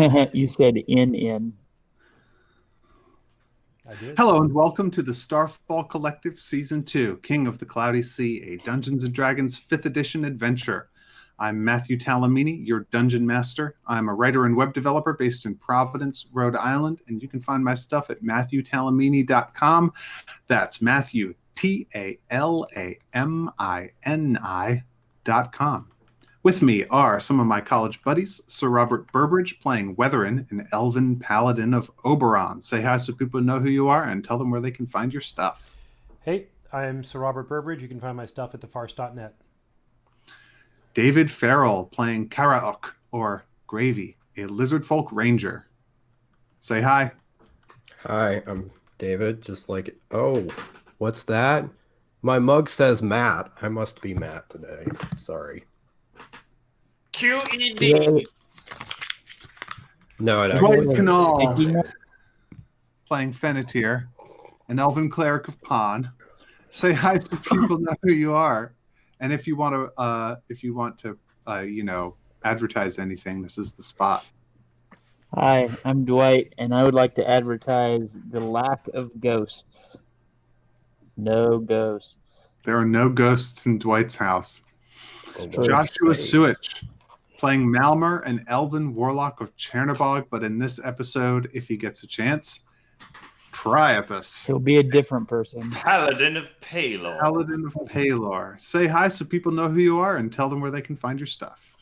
You said in. I did. Hello and welcome to the Starfall Collective Season 2, King of the Cloudy Sea, a Dungeons & Dragons 5th edition adventure. I'm Matthew Talamini, your Dungeon Master. I'm a writer and web developer based in Providence, Rhode Island, and you can find my stuff at MatthewTalamini.com. That's Matthew, Talamini.com. With me are some of my college buddies, Sir Robert Burbridge playing Weatherin, an elven paladin of Oberon. Say hi so people know who you are and tell them where they can find your stuff. Hey, I'm Sir Robert Burbridge. You can find my stuff at thefarce.net. David Farrell playing Karaok, or Gravy, a lizardfolk ranger. Say hi. Hi, I'm David. What's that? My mug says Matt. I must be Matt today. Sorry. QED. No, it Dwight actually Canal playing Fennetir, an elven cleric of Pond. Say hi so people know who you are. And if you want to, advertise anything, this is the spot. Hi, I'm Dwight, and I would like to advertise the lack of ghosts. No ghosts. There are no ghosts in Dwight's house. True. Joshua Space. Suich playing Malmer, an elven warlock of Chernobog, but in this episode, if he gets a chance, Priapus, He'll be a different person. Paladin of Palor. paladin of Palor. Say hi so people know who you are and tell them where they can find your stuff.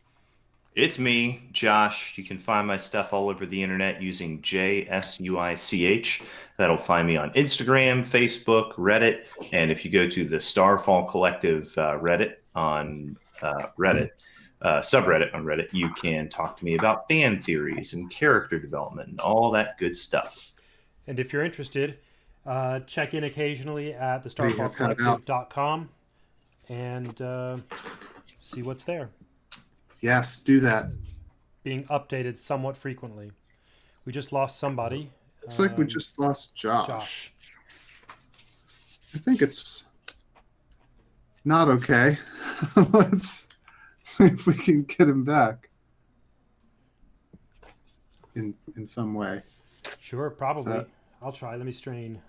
It's me, Josh. You can find my stuff all over the internet using JSUICH. That'll find me on Instagram, Facebook, Reddit, and if you go to the Starfall Collective Reddit on subreddit on Reddit, you can talk to me about fan theories and character development and all that good stuff. And if you're interested, check in occasionally at thestarfallcollective.com and see what's there. Yes, do that. Being updated somewhat frequently. We just lost somebody. It's like we just lost Josh. I think it's not okay. Let's see if we can get him back in some way. Sure, probably. So- I'll try. Let me strain.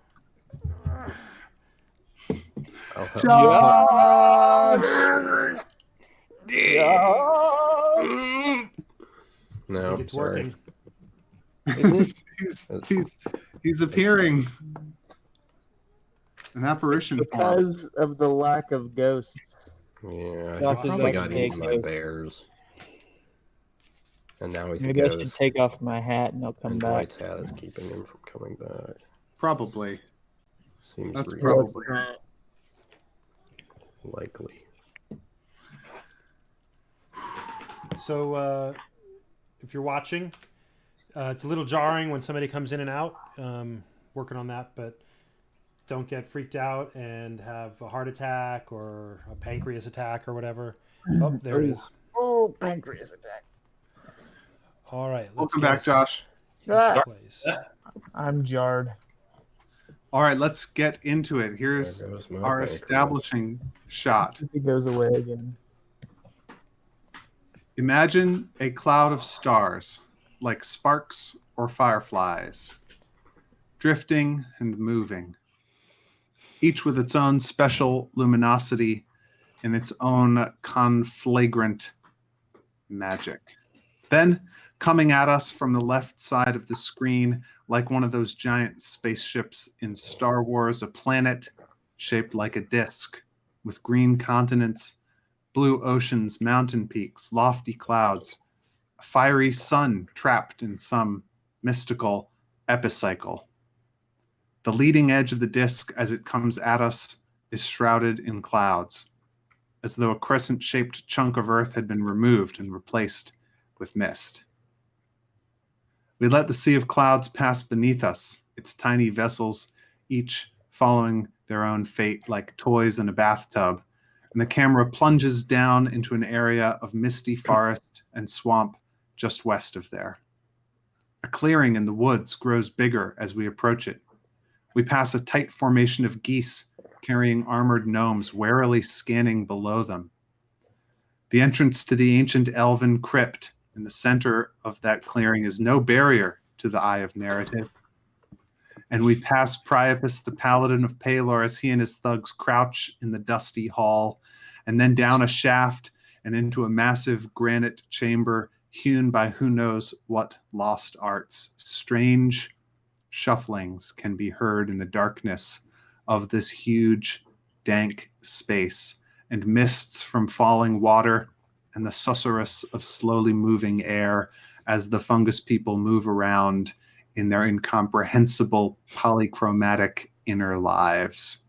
I'll help. Josh! No, It's sorry. working. he's appearing. An apparition form. Because of the lack of ghosts. Yeah, Josh he is probably like got a eaten by ghost. bears. And now he's Maybe a I ghost. should take off my hat and I'll come And back. Dwight's hat is keeping him from coming back. Probably. Seems That's reasonable. probably. Likely. So, if you're watching, it's a little jarring when somebody comes in and out. Working on that, but don't get freaked out and have a heart attack or a pancreas attack or whatever. Oh, there it is. Oh, pancreas attack. All right. Welcome back, Josh. Place. I'm jarred. All right, let's get into it. Here's There goes my our pancreas. establishing shot. If he goes away again. Imagine a cloud of stars, like sparks or fireflies, drifting and moving, each with its own special luminosity and its own conflagrant magic. Then, coming at us from the left side of the screen, like one of those giant spaceships in Star Wars, a planet shaped like a disc, with green continents, blue oceans, mountain peaks, lofty clouds, a fiery sun trapped in some mystical epicycle. The leading edge of the disk as it comes at us is shrouded in clouds, as though a crescent-shaped chunk of earth had been removed and replaced with mist. We let the sea of clouds pass beneath us, its tiny vessels, each following their own fate like toys in a bathtub, and the camera plunges down into an area of misty forest and swamp just west of there. A clearing in the woods grows bigger as we approach it. We pass a tight formation of geese carrying armored gnomes warily scanning below them. The entrance to the ancient elven crypt In the center of that clearing is no barrier to the eye of narrative. And we pass Priapus, the paladin of Palor, as he and his thugs crouch in the dusty hall, and then down a shaft and into a massive granite chamber hewn by who knows what lost arts. Strange shufflings can be heard in the darkness of this huge, dank space, and mists from falling water and the susurrus of slowly moving air as the fungus people move around in their incomprehensible polychromatic inner lives.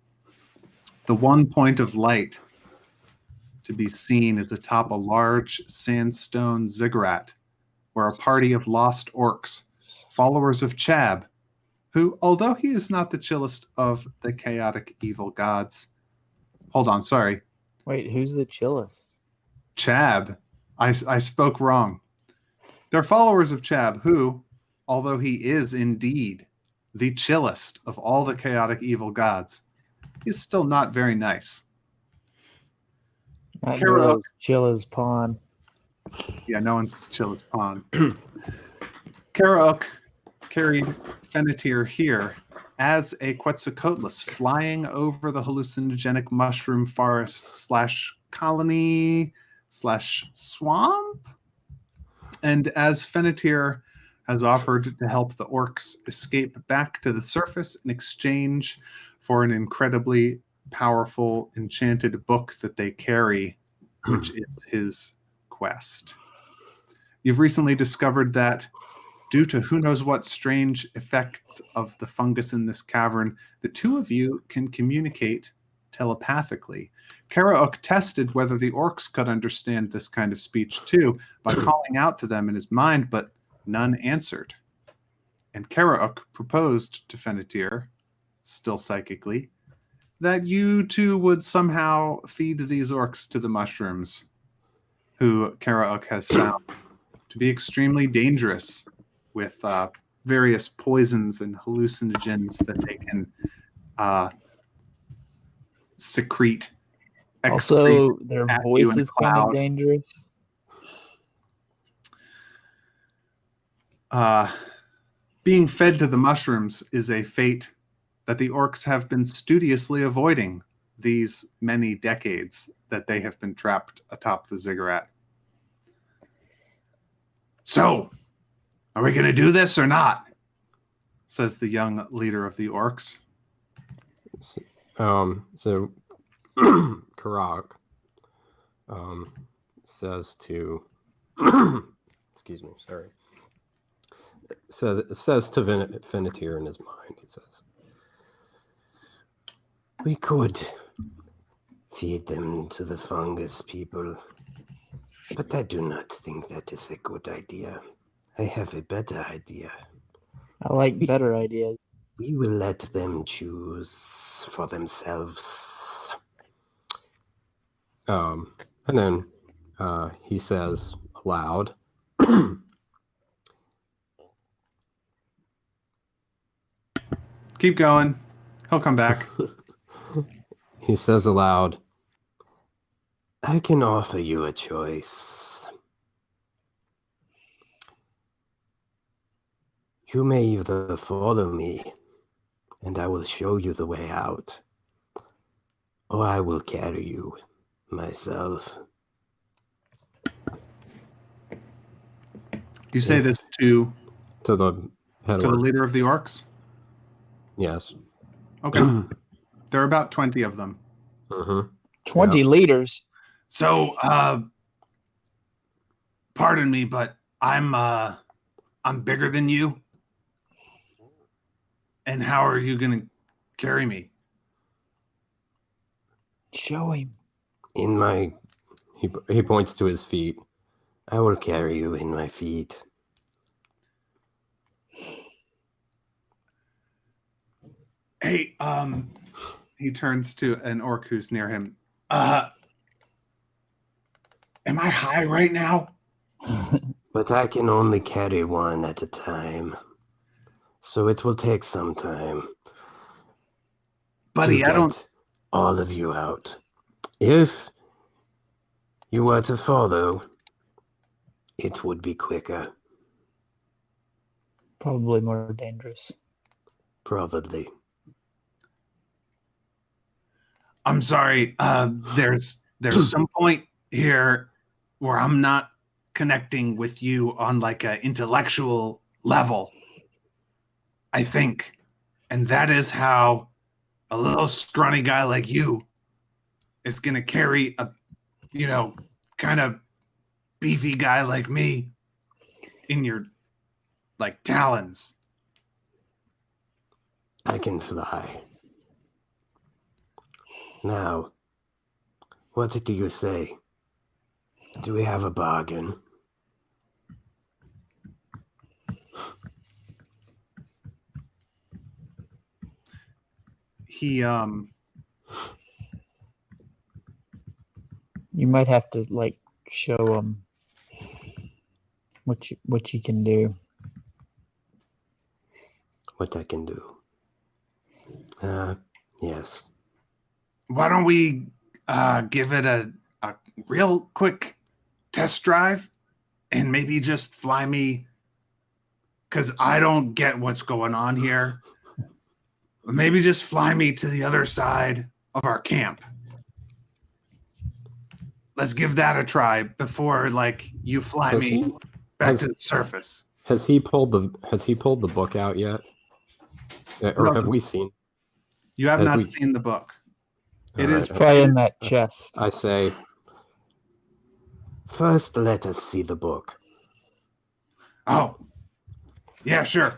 The one point of light to be seen is atop a large sandstone ziggurat where a party of lost orcs, followers of Chab, who, although he is not the chillest of the chaotic evil gods, hold on, sorry, Wait, who's the chillest? Chab. I spoke wrong. They're followers of Chab who, although he is indeed the chillest of all the chaotic evil gods, is still not very nice. Not Kara- near as chill as Pawn. Yeah, no one's as chill as Pawn. Karauk carried Fennetir here as a Quetzalcoatlus flying over the hallucinogenic mushroom forest slash colony slash swamp. And as Fennetir has offered to help the orcs escape back to the surface in exchange for an incredibly powerful enchanted book that they carry, which is his quest. You've recently discovered that due to who knows what strange effects of the fungus in this cavern, the two of you can communicate telepathically. Karauk tested whether the orcs could understand this kind of speech too by calling out to them in his mind, but none answered. And Karauk proposed to Fennetir, still psychically, that you two would somehow feed these orcs to the mushrooms, who Karauk has found to be extremely dangerous with various poisons and hallucinogens that they can secrete. Also, their at voice you in a is kind of cloud. dangerous. Being fed to the mushrooms is a fate that the orcs have been studiously avoiding these many decades that they have been trapped atop the ziggurat. So, are we going to do this or not? Says the young leader of the orcs. So Karak says to excuse me, sorry. Says to Fennetir in his mind, he says, we could feed them to the fungus people, but I do not think that is a good idea. I have a better idea. I like better ideas. We will let them choose for themselves. And then he says aloud, Keep going. He'll come back. he says aloud, I can offer you a choice. You may either follow me, and I will show you the way out, or I will carry you myself. You say this to the head the orc. leader of the orcs? Yes. Okay. There are about 20 of them. Mm-hmm. 20 liters. So, pardon me, but I'm bigger than you. And how are you going to carry me? Show him. In my, he points to his feet. I will carry you in my feet. Hey, he turns to an orc who's near him. Am I high right now? But I can only carry one at a time. So it will take some time. Buddy, to I don't... get all of you out. If you were to follow, It would be quicker, Probably more dangerous. probably. I'm sorry. There's some point here where I'm not connecting with you on like an intellectual level, I think. And that is how a little scrawny guy like you is going to carry a, kind of beefy guy like me in your like talons. I can fly. Now, what do you say? Do we have a bargain? He You might have to like show him what you can do. What I can do? Yes. why don't we give it a real quick test drive and maybe just fly me, because I don't get what's going on here. Maybe just fly me to the other side of our camp. Let's give that a try before like you fly me back to the surface. Has he pulled the book out yet? Or No, have we seen? you have have not we- seen the book. It All is right. Probably in that chest. I say, First, let us see the book. Oh, yeah, sure.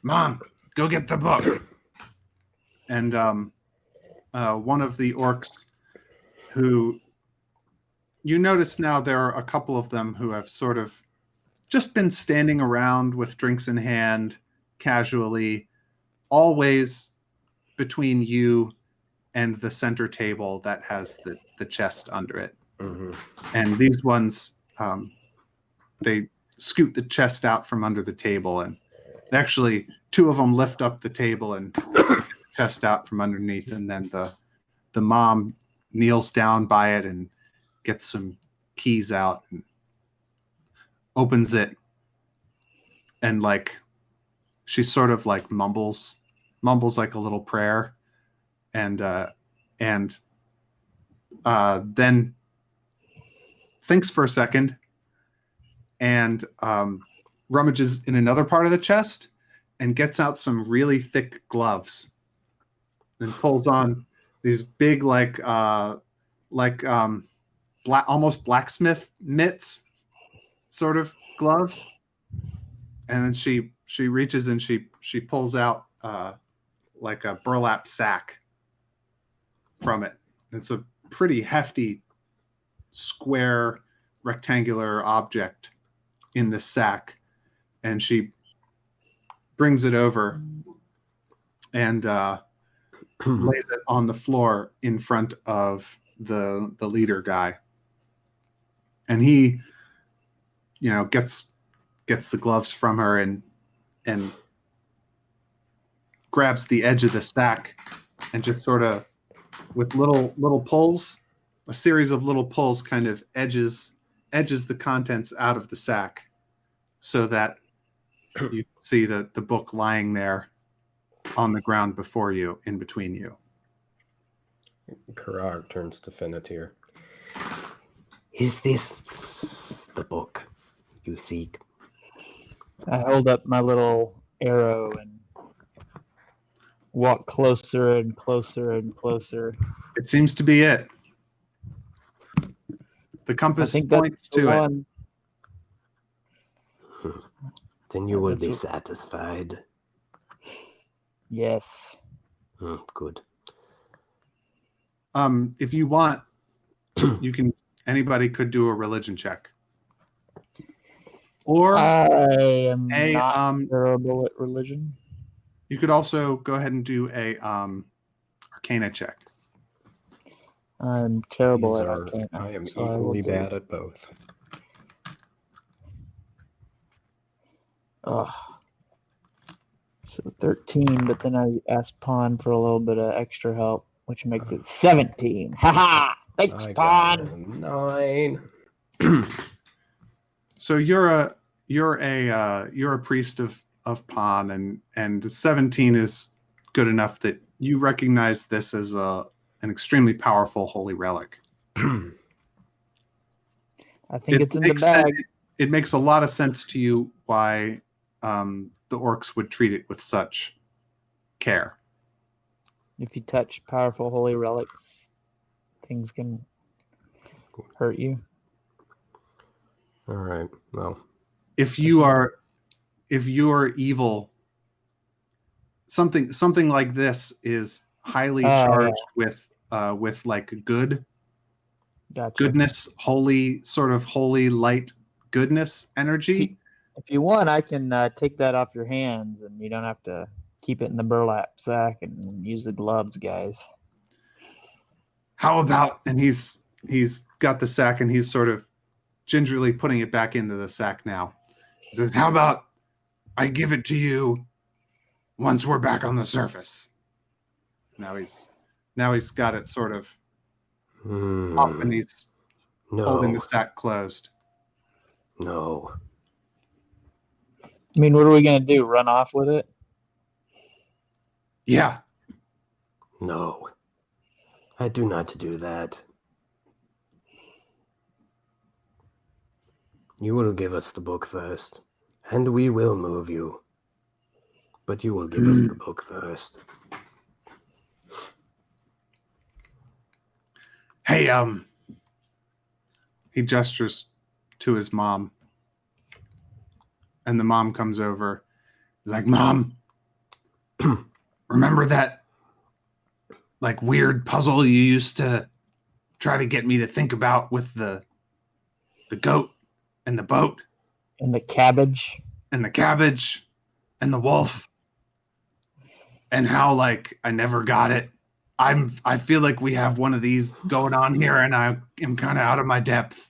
Mom, go get the book. And one of the orcs who you notice now, there are a couple of them who have sort of just been standing around with drinks in hand, casually, always between you and the center table that has the chest under it. Mm-hmm. And these ones, they scoot the chest out from under the table, and actually two of them lift up the table and the chest out from underneath, and then the mom kneels down by it and gets some keys out and opens it, and like she sort of like mumbles like a little prayer, and then thinks for a second and rummages in another part of the chest and gets out some really thick gloves and pulls on these big almost blacksmith mitts sort of gloves, and then she reaches and she pulls out like a burlap sack from it. It's a pretty hefty square rectangular object in the sack, and she brings it over and lays it on the floor in front of the leader guy, and he gets the gloves from her and grabs the edge of the sack and just sort of with little pulls, a series of little pulls, kind of edges the contents out of the sack so that you see the book lying there on the ground before you, in between you. Karar turns to Finnetir. Is this the book you seek? I hold up my little arrow and walk closer and closer and closer. It seems to be it. The I compass think points that's the to it. one. Then you will be That's satisfied. Yes. Good. If you want, you can. Anybody could do a religion check, or I am a not terrible at religion. you could also go ahead and do a Arcana check. I'm terrible These at are- Arcana. I am so I will equally do- bad at both. Ugh. So 13, but then I asked Pawn for a little bit of extra help, which makes it 17. Haha! Thanks, I got Pawn! a 9. So you're a priest of Pan, and the 17 is good enough that you recognize this as an extremely powerful holy relic. I think it's in the makes sense- bag. It makes a lot of sense to you why the orcs would treat it with such care. If you touch powerful holy relics, things can hurt you. All right. Well, If you are evil, something like this is highly charged with like goodness, holy light goodness energy. If you want, I can take that off your hands, and you don't have to keep it in the burlap sack and use the gloves, guys. How about? And he's got the sack, and he's sort of gingerly putting it back into the sack now. He says, "How about I give it to you once we're back on the surface?" Now he's got it sort of up, and he's holding the sack closed. No. I mean, what are we gonna do? Run off with it? Yeah. No. I do not do that. You will give us the book first, and we will move you. But you will give us the book first. Hey, he gestures to his mom, and the mom comes over. He's like, "Mom, remember that like weird puzzle you used to try to get me to think about with the goat and the boat And the cabbage and the cabbage and the wolf, and how like I never got it? I feel like we have one of these going on here, and I am kind of out of my depth."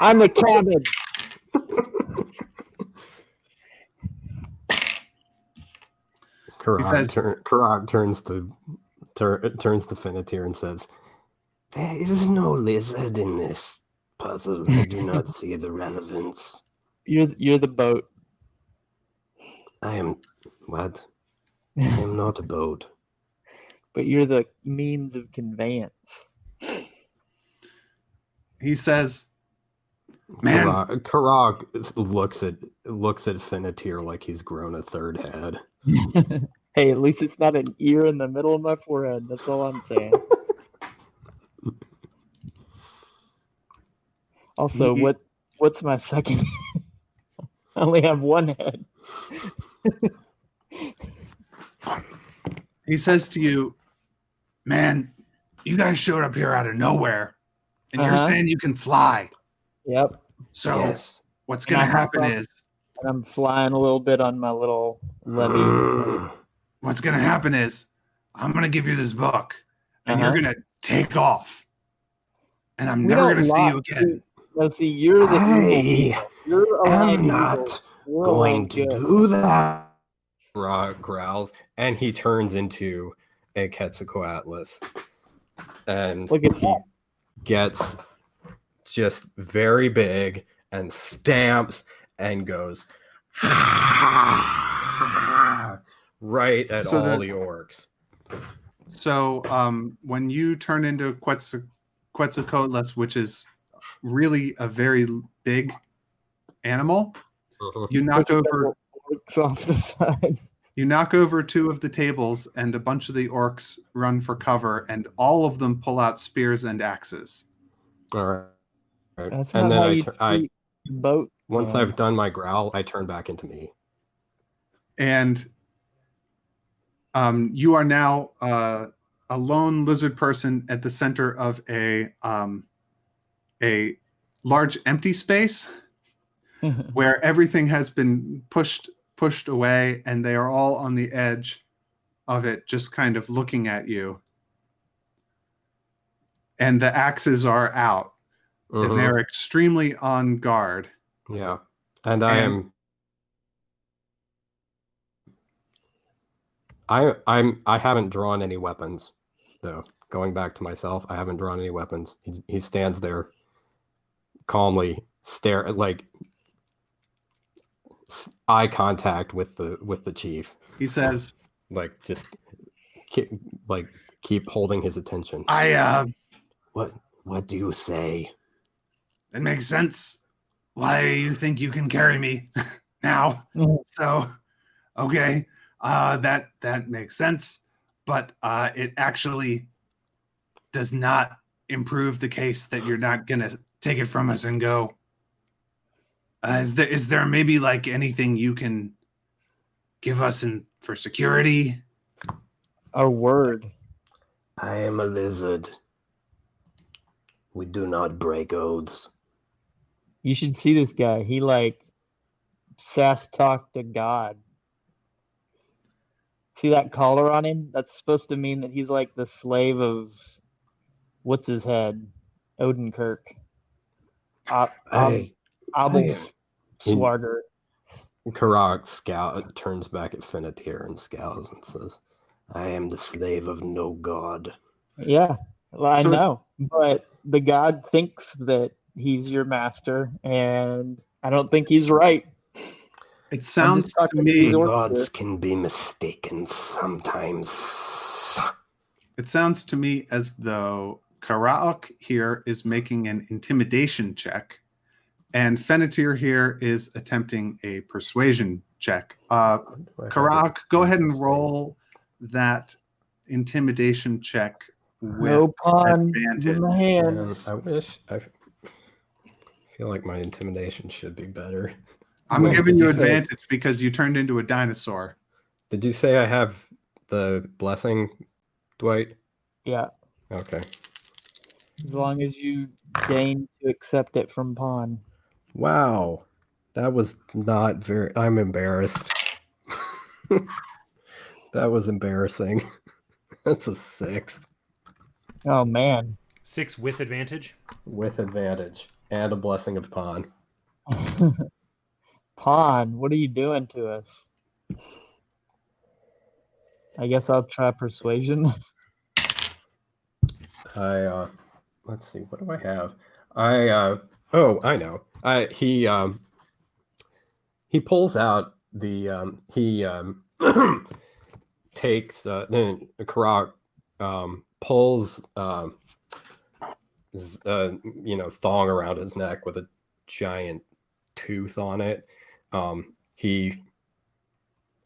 I'm the cabbage. Karag turns to Finnetir and says, There is no lizard in this puzzle. I do not see the relevance. You're the boat. I am... What? I am not a boat. But you're the means of conveyance. He says, "Man, Karag looks at Finnetir like he's grown a third head. Hey, at least it's not an ear in the middle of my forehead. That's all I'm saying. Also, what's my second? I only have one head. He says to you, man, you guys showed up here out of nowhere, and you're saying you can fly. Yep. So Yes. what's going to happen is... And I'm flying a little bit on my little levy. What's going to happen is I'm going to give you this book, and you're going to take off. And I'm never going to see you again. No, see, you're the evil. You're I'm not going to do that. Karag growls, and he turns into a Quetzalcoatlus. And Look at he gets just very big and stamps and goes right at all the orcs. So when you turn into Quetzalcoatlus, which is really a very big animal, you knock over off the side. You knock over two of the tables, and a bunch of the orcs run for cover, and all of them pull out spears and axes. All right. That's and not then how you treat boat. Once I've done my growl, I turn back into me. And you are now a lone lizard person at the center of a large empty space where everything has been pushed away, and they are all on the edge of it, just kind of looking at you. And the axes are out, and they're extremely on guard. Yeah, and I haven't drawn any weapons, though. Going back to myself, I haven't drawn any weapons. He stands there calmly, eye contact with the chief. He says, Like just keep, like keep holding his attention. What do you say? It makes sense why you think you can carry me now. So, okay, that makes sense, but it actually does not improve the case that you're not gonna take it from us and go. Is there maybe like anything you can give us for security? Our word. I am a lizard. We do not break oaths. You should see this guy. He like sass talk to God. See that collar on him? That's supposed to mean that he's like the slave of what's his head? Odenkirk. Swarger. Karak turns back at Fennetir and scowls and says, I am the slave of no god. Yeah, well, I So- know, but the god thinks that he's your master, and I don't think he's right. It sounds to talking me. to the Gods can be mistaken sometimes. It sounds to me as though Karaok here is making an intimidation check, and Fennetir here is attempting a persuasion check. Karaok, go ahead and roll that intimidation check with No pawn advantage. in the hand. Man, I feel like my intimidation should be better. I'm Wait, giving did you you say- advantage because you turned into a dinosaur. Did you say I have the blessing, Dwight? Yeah, Okay. as long as you deign to accept it from pawn. Wow. That was not very... I'm embarrassed. That was embarrassing. That's a 6 Oh man. 6 with advantage. with advantage and a blessing of pawn. Pawn, what are you doing to us? I guess I'll try persuasion. Let's see, what do I have? I know. He pulls out the takes then Karak pulls his thong around his neck with a giant tooth on it. He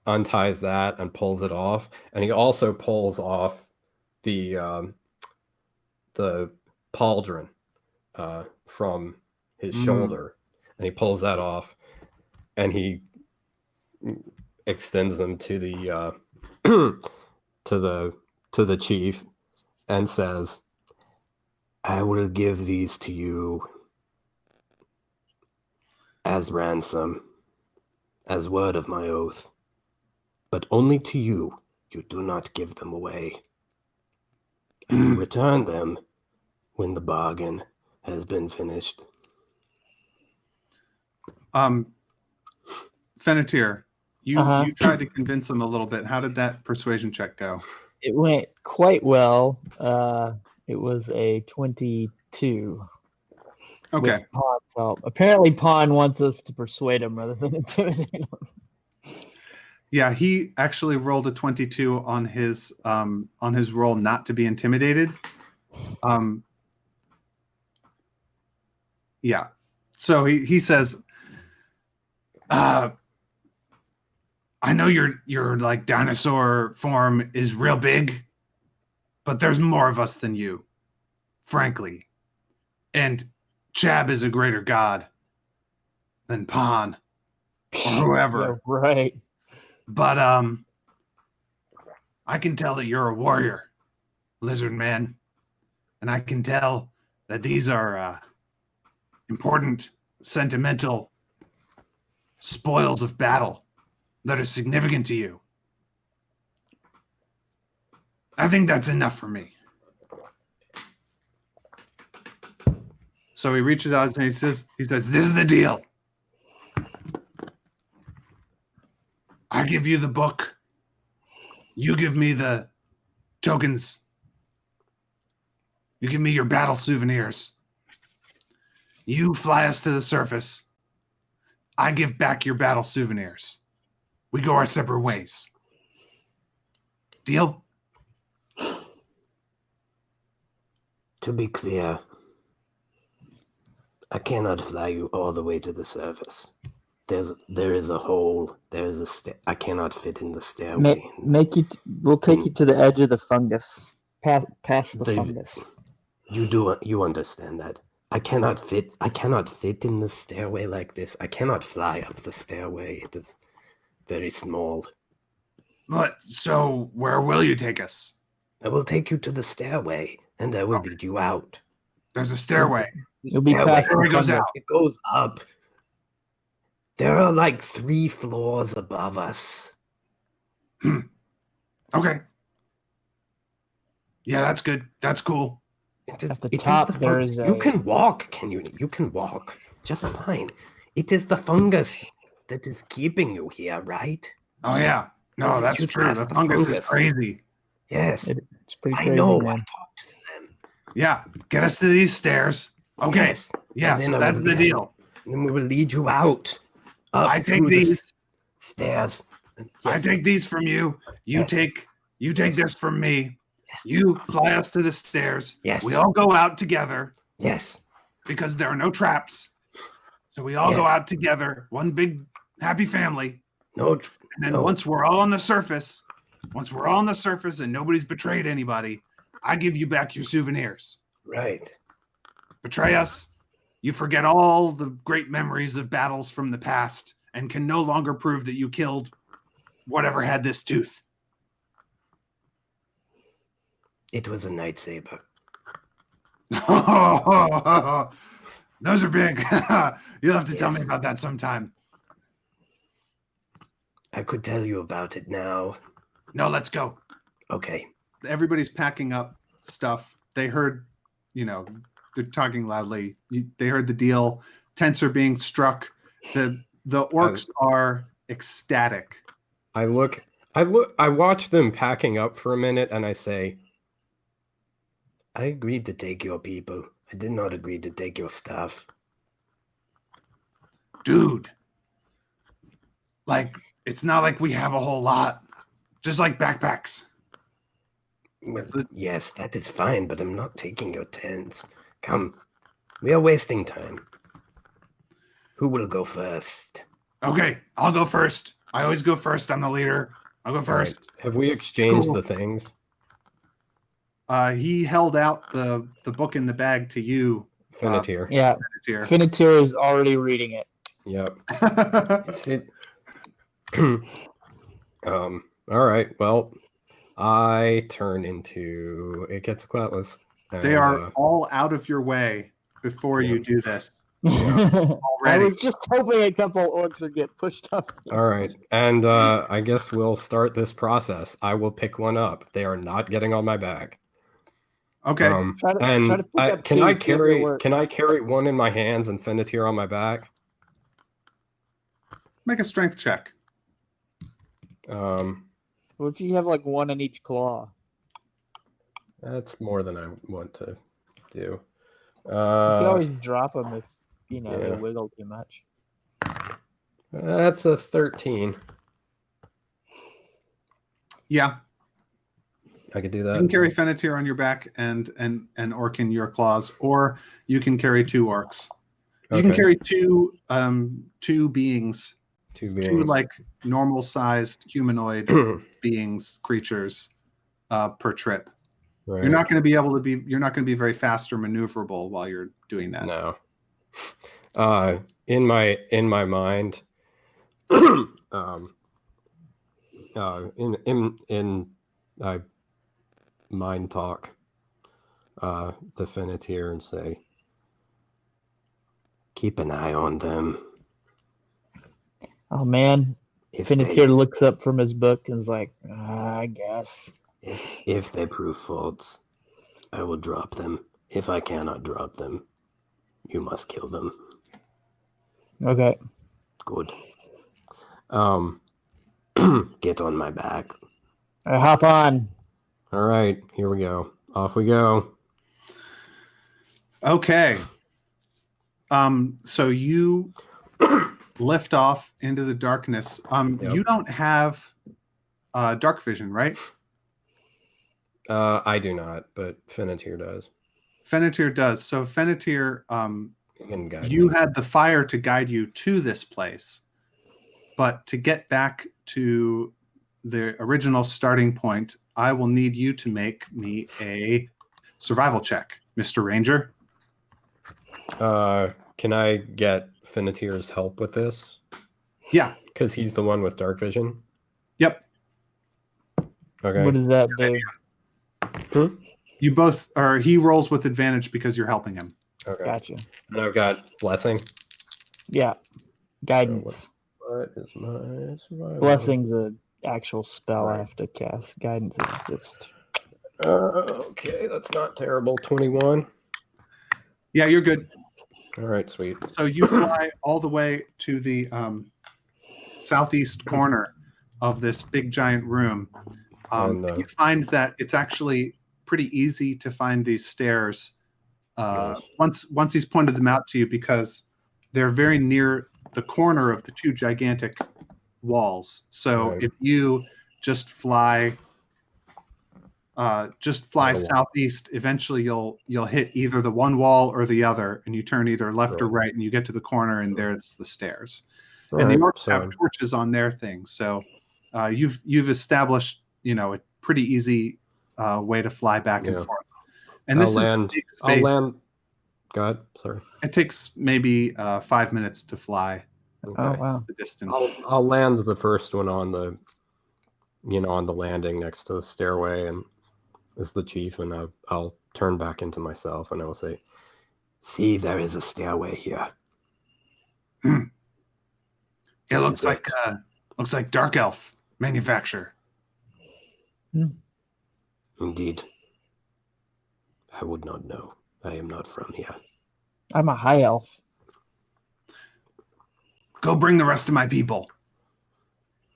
unties that and pulls it off, and he also pulls off the pauldron from his shoulder, and he pulls that off, and he extends them to the to the chief and says, I will give these to you as ransom, as word of my oath, but only to you. You do not give them away. And you return them when the bargain has been finished. Fennetir, you Uh-huh. tried to convince him a little bit. How did that persuasion check go? It went quite well. It was a 22. Okay. With Pawn's help. Apparently, Pawn wants us to persuade him rather than intimidate him. Yeah, he actually rolled a 22 on his roll not to be intimidated. Yeah. So he says, I know your like dinosaur form is real big, but there's more of us than you, frankly. And Chab is a greater god than Pan or whoever. Yeah, right. But I can tell that you're a warrior, lizard man, and I can tell that these are important, sentimental spoils of battle that are significant to you. I think that's enough for me. So he reaches out and he says, this is the deal. I give you the book. You give me the tokens. You give me your battle souvenirs. You fly us to the surface. I give back your battle souvenirs. We go our separate ways. Deal? To be clear, I cannot fly you all the way to the surface. There is a hole. There is I cannot fit in the stairway. We'll take you to the edge of the fungus. Past the fungus. You understand that? I cannot fit in the stairway like this. I cannot fly up the stairway. It is very small. But so where will you take us? I will take you to the stairway, and I will lead you out. There's a stairway. You'll be Stairway, past the Stairway goes fungus. out. It goes up. There are like 3 floors above us. Okay. Yeah, that's good. That's cool. At the top, there is You a- can walk, can you? You can walk just fine. It is the fungus that is keeping you here, right? Oh yeah. No, Where did that's you true. pass The the fungus is fungus? crazy. Yes, It's pretty I crazy, know. I man. talked to them. Yeah. Get us to these stairs. Okay. Yes. Yeah, And then so I that's will the lead deal. Then we will lead you out. Up I take through the these. stairs. I Yes. take these from you. You Yes. take this from me. Yes. You fly us to the stairs. Yes. We all go out together Yes. because there are no traps. So we all go Yes. out together, one big happy family. No. And then No. once we're all on the surface and nobody's betrayed anybody, I give you back your souvenirs. Right. Betray us, you forget all the great memories of battles from the past and can no longer prove that you killed whatever had this tooth. It was a lightsaber. Those are big. You'll have to tell me Yes. about that sometime. I could tell you about it now. No, let's go. Okay. Everybody's packing up stuff. They heard, they're talking loudly. They heard the deal. Tents are being struck. The orcs are ecstatic. I watch them packing up for a minute and I say, I agreed to take your people. I did not agree to take your stuff. Dude, like, it's not like we have a whole lot. Just like backpacks. Well, yes, that is fine, but I'm not taking your tents. Come. We are wasting time. Who will go first? Okay, I'll go first. I always go first. I'm the leader. I'll go all right, first. have we exchanged Cool. the things? He held out the book in the bag to you, Finitier. Yeah, Tier. Finitier is already reading it. Yep. Is it... all right. Well, I turn into a Quetzalcoatlus. They are all out of your way before you do this. I Already. was just hoping a couple orcs would get pushed up. All right, and I guess we'll start this process. I will pick one up. They are not getting on my back. Okay. Try to And pick up can two, I see if it carry? works. Can I carry one in my hands and Finitier on my back? Make a strength check. What if you have like one in each claw? That's more than I want to do. You can Uh, always drop them if they yeah. wiggle too much. that's a 13. Yeah. I could do You that. can carry Fenitier on your back and orc in your claws, or you can carry 2 orcs. You can Okay. carry two beings, Two two beings. like normal sized humanoid beings, creatures per trip. Right. You're not going to be very fast or maneuverable while you're doing that. No. In my mind, in I mind talk, Definitier and say, Keep an eye on them. Oh man, If Finitier looks up from his book and is like, I guess. if they prove false, I will drop them. If I cannot drop them, you must kill them. Okay. Good. Get on my back. I hop on. all right, here we go. Off we go. Okay. So you lift off into the darkness. Yep. You don't have dark vision, right? I do not, but Fennetir does. Fennetir does. So Fennetir, You can guide you me. had the fire to guide you to this place, but to get back to the original starting point, I will need you to make me a survival check, Mr. Ranger. Can I get Fennetir's help with this? Yeah. Because he's the one with dark vision. Yep. Okay. What does that do? You both are. He rolls with advantage because you're helping him. Okay. Gotcha. And I've got blessing. Yeah. Guidance. What is my survival? Blessing's an actual spell I Right. have to cast. Guidance is just. Okay, that's not terrible. 21. Yeah, you're good. All right, sweet. So you fly all the way to the southeast corner of this big giant room. You find that it's actually pretty easy to find these stairs Nice. once he's pointed them out to you, because they're very near the corner of the two gigantic walls. So Right. if you just fly southeast, eventually you'll hit either the one wall or the other, and you turn either left or right, and you get to the corner, and there's the stairs. All And the right, orcs have torches on their things, so you've established a pretty easy way to fly back and forth. And this I'll land. God, sorry. It takes maybe 5 minutes to fly. Okay. Oh wow. The distance. I'll land the first one on the, on the landing next to the stairway, and as the chief, and I'll turn back into myself, and I will say, See, there is a stairway here. It This looks is like dark elf manufacture. Indeed. I would not know. I am not from here. I'm a high elf. Go bring the rest of my people.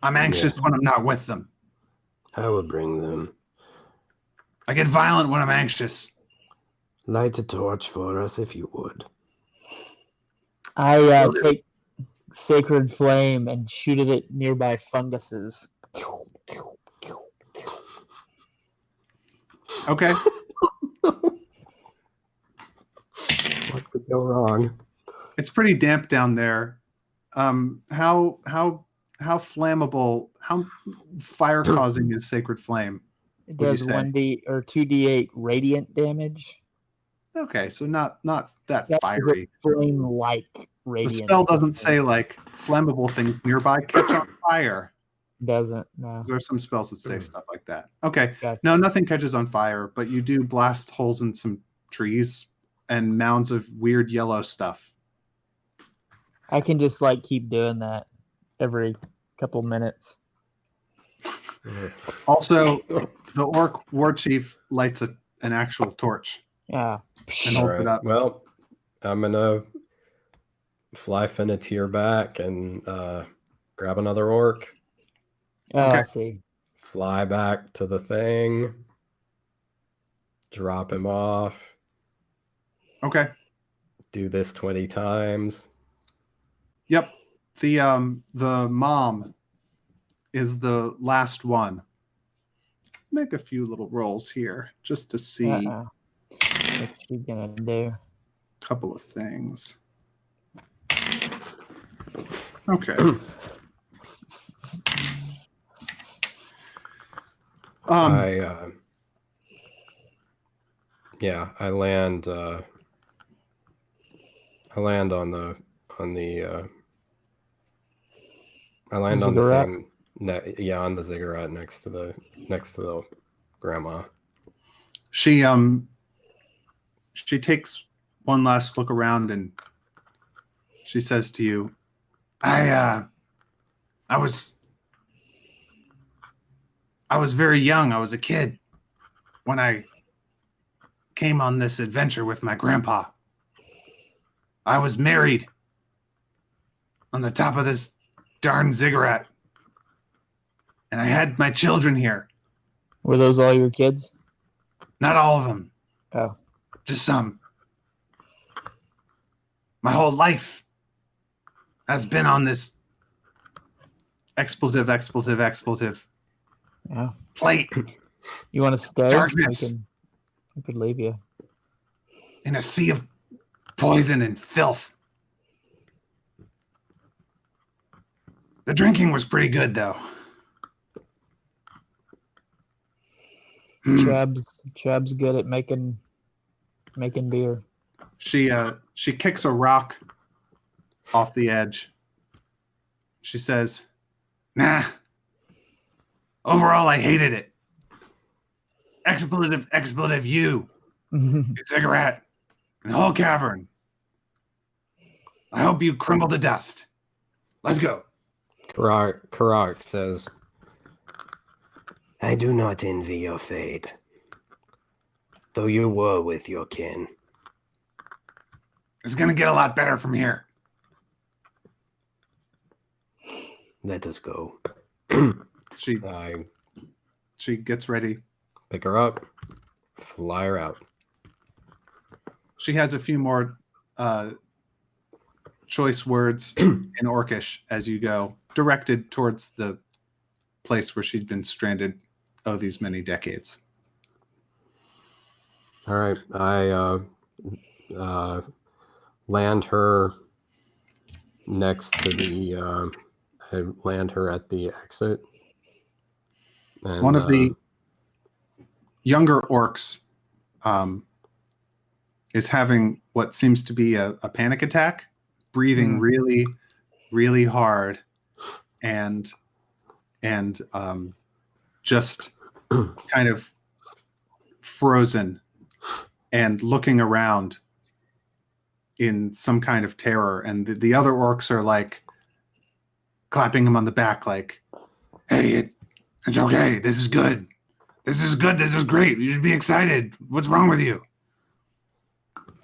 I'm anxious when I'm not with them. I will bring them. I get violent when I'm anxious. Light a torch for us if you would. I take sacred flame and shoot it at nearby funguses. Okay. What could go wrong? It's pretty damp down there. How flammable, how fire causing is sacred flame? It Would you does say? 1d or 2d8 radiant damage. Okay, so not that That is fiery. a flame-like The radiant. spell doesn't say like flammable things nearby catch on fire. Doesn't, no. There are some spells that say stuff like that. Okay. Gotcha. No, nothing catches on fire, but you do blast holes in some trees and mounds of weird yellow stuff. I can just keep doing that every couple minutes. Also, the orc war chief lights an actual torch Yeah. and All holds it right. up. Well, I'm gonna fly Fennetir back and grab another orc. Oh, Okay. I see. Fly back to the thing. Drop him off. Okay. Do this 20 times. Yep. The mom is the last one. Make a few little rolls here just to see a What's she gonna do? couple of things. Okay. I land on the Ziggurat? thing on the ziggurat next to the grandma. She takes one last look around and she says to you, I was very young. I was a kid when I came on this adventure with my grandpa. I was married on the top of this darn ziggurat. And I had my children here. Were those all your kids? Not all of them. Oh. Just some. My whole life has been on this expletive Yeah. plate You want to stay? Darkness. I could leave you. in a sea of poison and filth. The drinking was pretty good, though. Chubb's good at making beer. She kicks a rock off the edge. She says, "Nah. Overall, I hated it. Expletive, you, your cigarette, and whole cavern. I hope you crumble to dust. Let's go." Karak says, I do not envy your fate, though you were with your kin. It's gonna get a lot better from here. Let us go. She I gets ready. pick her up, fly her out. She has a few more choice words in Orcish as you go, directed towards the place where she'd been stranded these many decades. All right, I land her next to the. I land her at the exit. And, One of the younger orcs is having what seems to be a panic attack, breathing really, really hard, and just kind of frozen and looking around in some kind of terror. And the other orcs are like clapping him on the back, like, "Hey, it's okay. This is good. This is good. This is great. You should be excited. What's wrong with you?"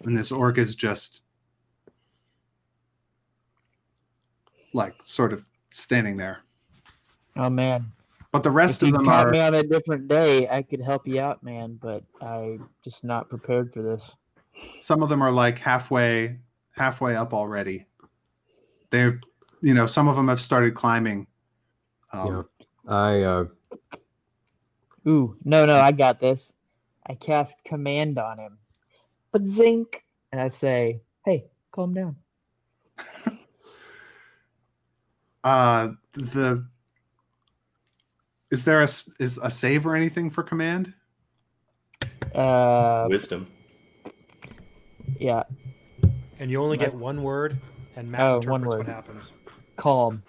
And this orc is just like sort of standing there. Oh man. But the rest If of you them caught are me on a different day, I could help you out, man, but I'm just not prepared for this. some of them are like halfway up already. They've some of them have started climbing. yeah, I Ooh, no, I got this. I cast command on him. But zinc, and I say, "Hey, calm down." Is there a save or anything for command? Wisdom. Yeah, And you only get one word, and Matt Oh, interprets one what word. happens. calm.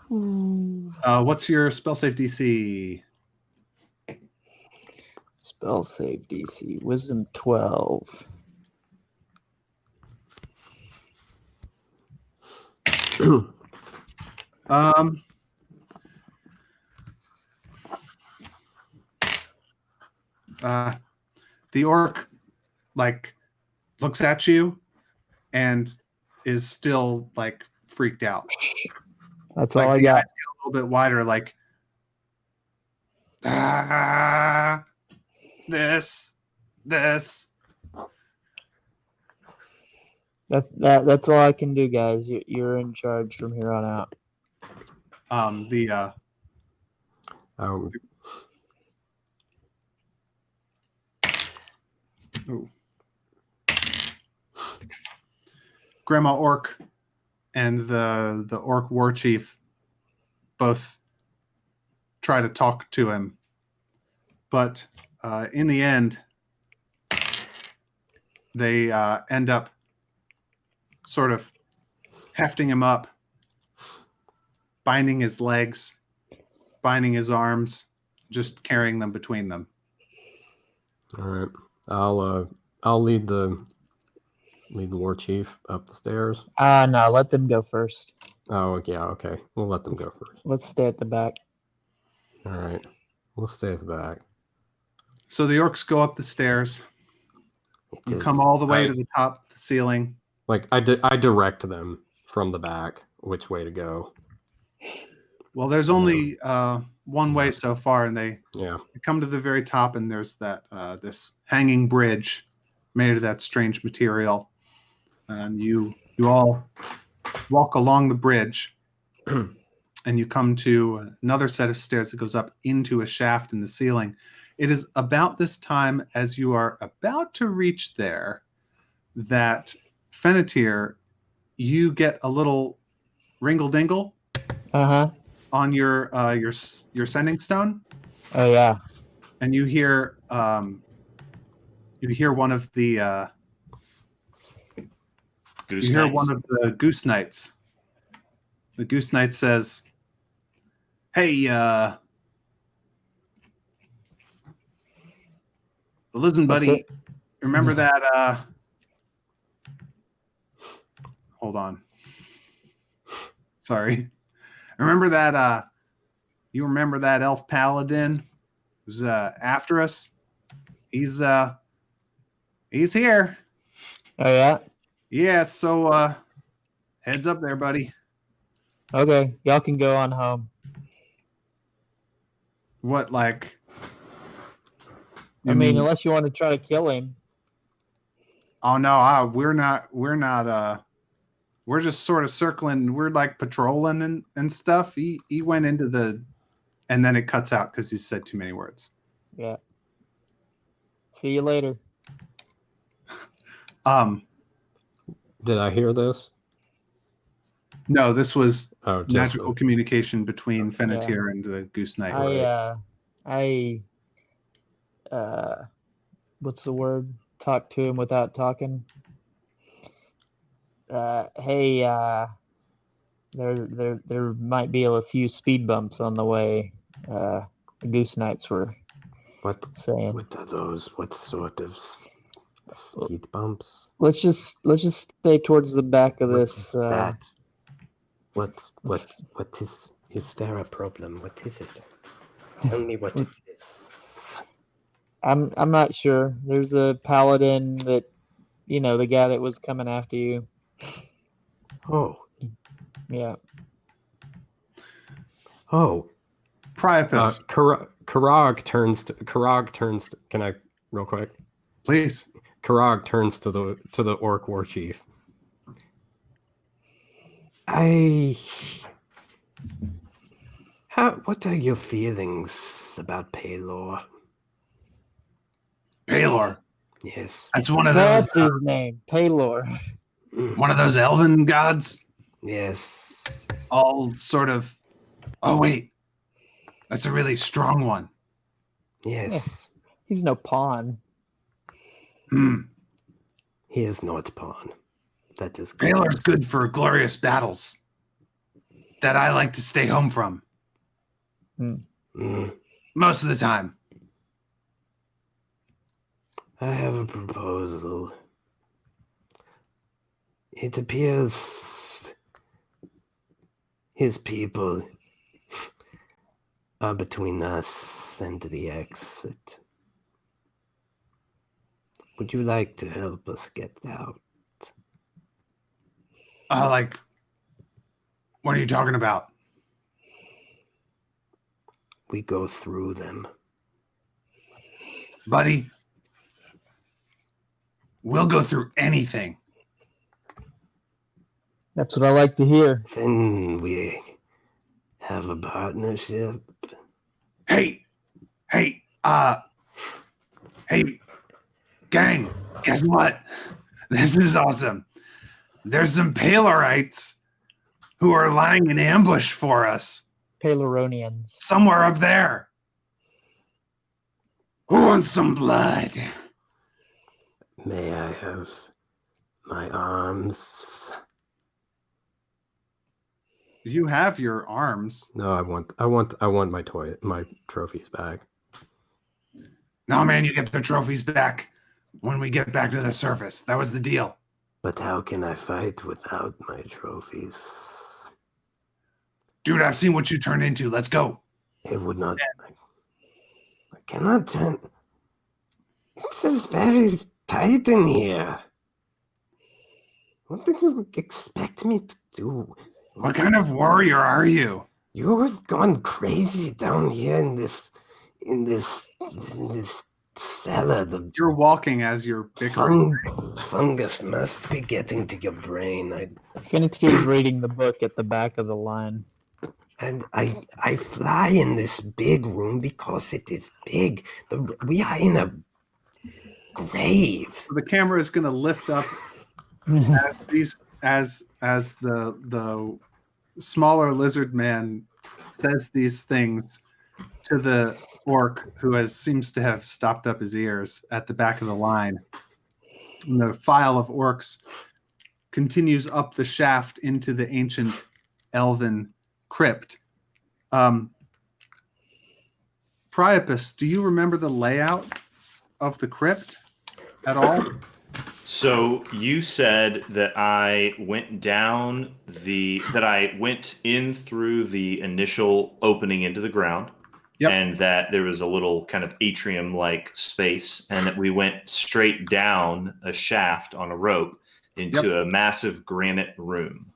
What's your spell save DC? Spell save DC, Wisdom 12. The orc like looks at you and is still like freaked out. That's Like all I the got. eyes get a little bit wider, like this. That's all I can do, guys. You're in charge from here on out. The Grandma Orc and the Orc War Chief both try to talk to him, but in the end, they end up sort of hefting him up, binding his legs, binding his arms, just carrying them between them. all right. I'll lead the war chief up the stairs. No, let them go first. Oh yeah, okay. We'll let them go first. Let's stay at the back. All right. We'll stay at the back. So the orcs go up the stairs. You come all the way to the top of the ceiling. Like I direct them from the back which way to go. Well, there's only one way so far, and they come to the very top, and there's that this hanging bridge made of that strange material, and you You all walk along the bridge, and you come to another set of stairs that goes up into a shaft in the ceiling. It is about this time as you are about to reach there that Fennetir, you get a little ringle dingle Uh-huh. on your sending stone, Oh, yeah. and you hear one of the Goose you hear Knights. one of the Goose Knights. The Goose Knight says, "Hey, listen, What's buddy. it? Remember that? Hold on. Sorry. Remember that? You remember that elf paladin who's after us? He's here. Oh, yeah? Yeah. So heads up there, buddy. Okay, y'all can go on home. What like? I mean, unless you want to try to kill him. Oh no, we're not. We're just sort of circling. We're like patrolling and stuff. He went into the, and then it cuts out because he said too many words. Yeah. See you later. Did I hear this? No, this was Oh, just magical communication between Fennetir and the Goose Knight. What's the word? Talk to him without talking. Hey, there might be a few speed bumps on the way. The Goose Knights were saying. What are those? What sort of speed bumps? Let's just stay towards the back of What this. is that? What is there a problem? What is it? Tell me what it is. I'm not sure. There's a paladin that, the guy that was coming after you. Oh. Yeah. Oh. Priapus. Karag turns to. Can I real quick? Please. Karag turns to the orc war chief. What are your feelings about Paylor? Paylor. Yes. That's one of those. That's his name, Paylor. One of those elven gods. Yes. All sort of. Oh wait, that's a really strong one. Yes. He's no pawn. He is not pawn. That is good. Paylor's good for glorious battles that I like to stay home from. Most of the time. I have a proposal. It appears his people are between us and the exit. Would you like to help us get out? What are you talking about? We go through them. Buddy, we'll go through anything. That's what I like to hear. Then we have a partnership. Hey, gang, guess what? This is awesome. There's some Palorites who are lying in ambush for us. Paloronians. Somewhere up there. Who wants some blood? May I have my arms? You have your arms. No, I want my trophies back. No, man, you get the trophies back when we get back to the surface. That was the deal. But how can I fight without my trophies? Dude, I've seen what you turn into. Let's go. It would not. I cannot turn. It's just very tight in here. What do you expect me to do? What kind of warrior are you? You have gone crazy down here in this cellar, the You're walking as you're bickering. fungus must be getting to your brain. Phoenix 2 is reading the book at the back of the line. I fly in this big room because it is big. We are in a grave. So the camera is going to lift up as the smaller lizard man says these things to the orc who seems to have stopped up his ears at the back of the line. And the file of orcs continues up the shaft into the ancient elven crypt. Priapus, do you remember the layout of the crypt at all? So you said that I went in through the initial opening into the ground. Yep. And that there was a little kind of atrium-like space, and that we went straight down a shaft on a rope into a massive granite room.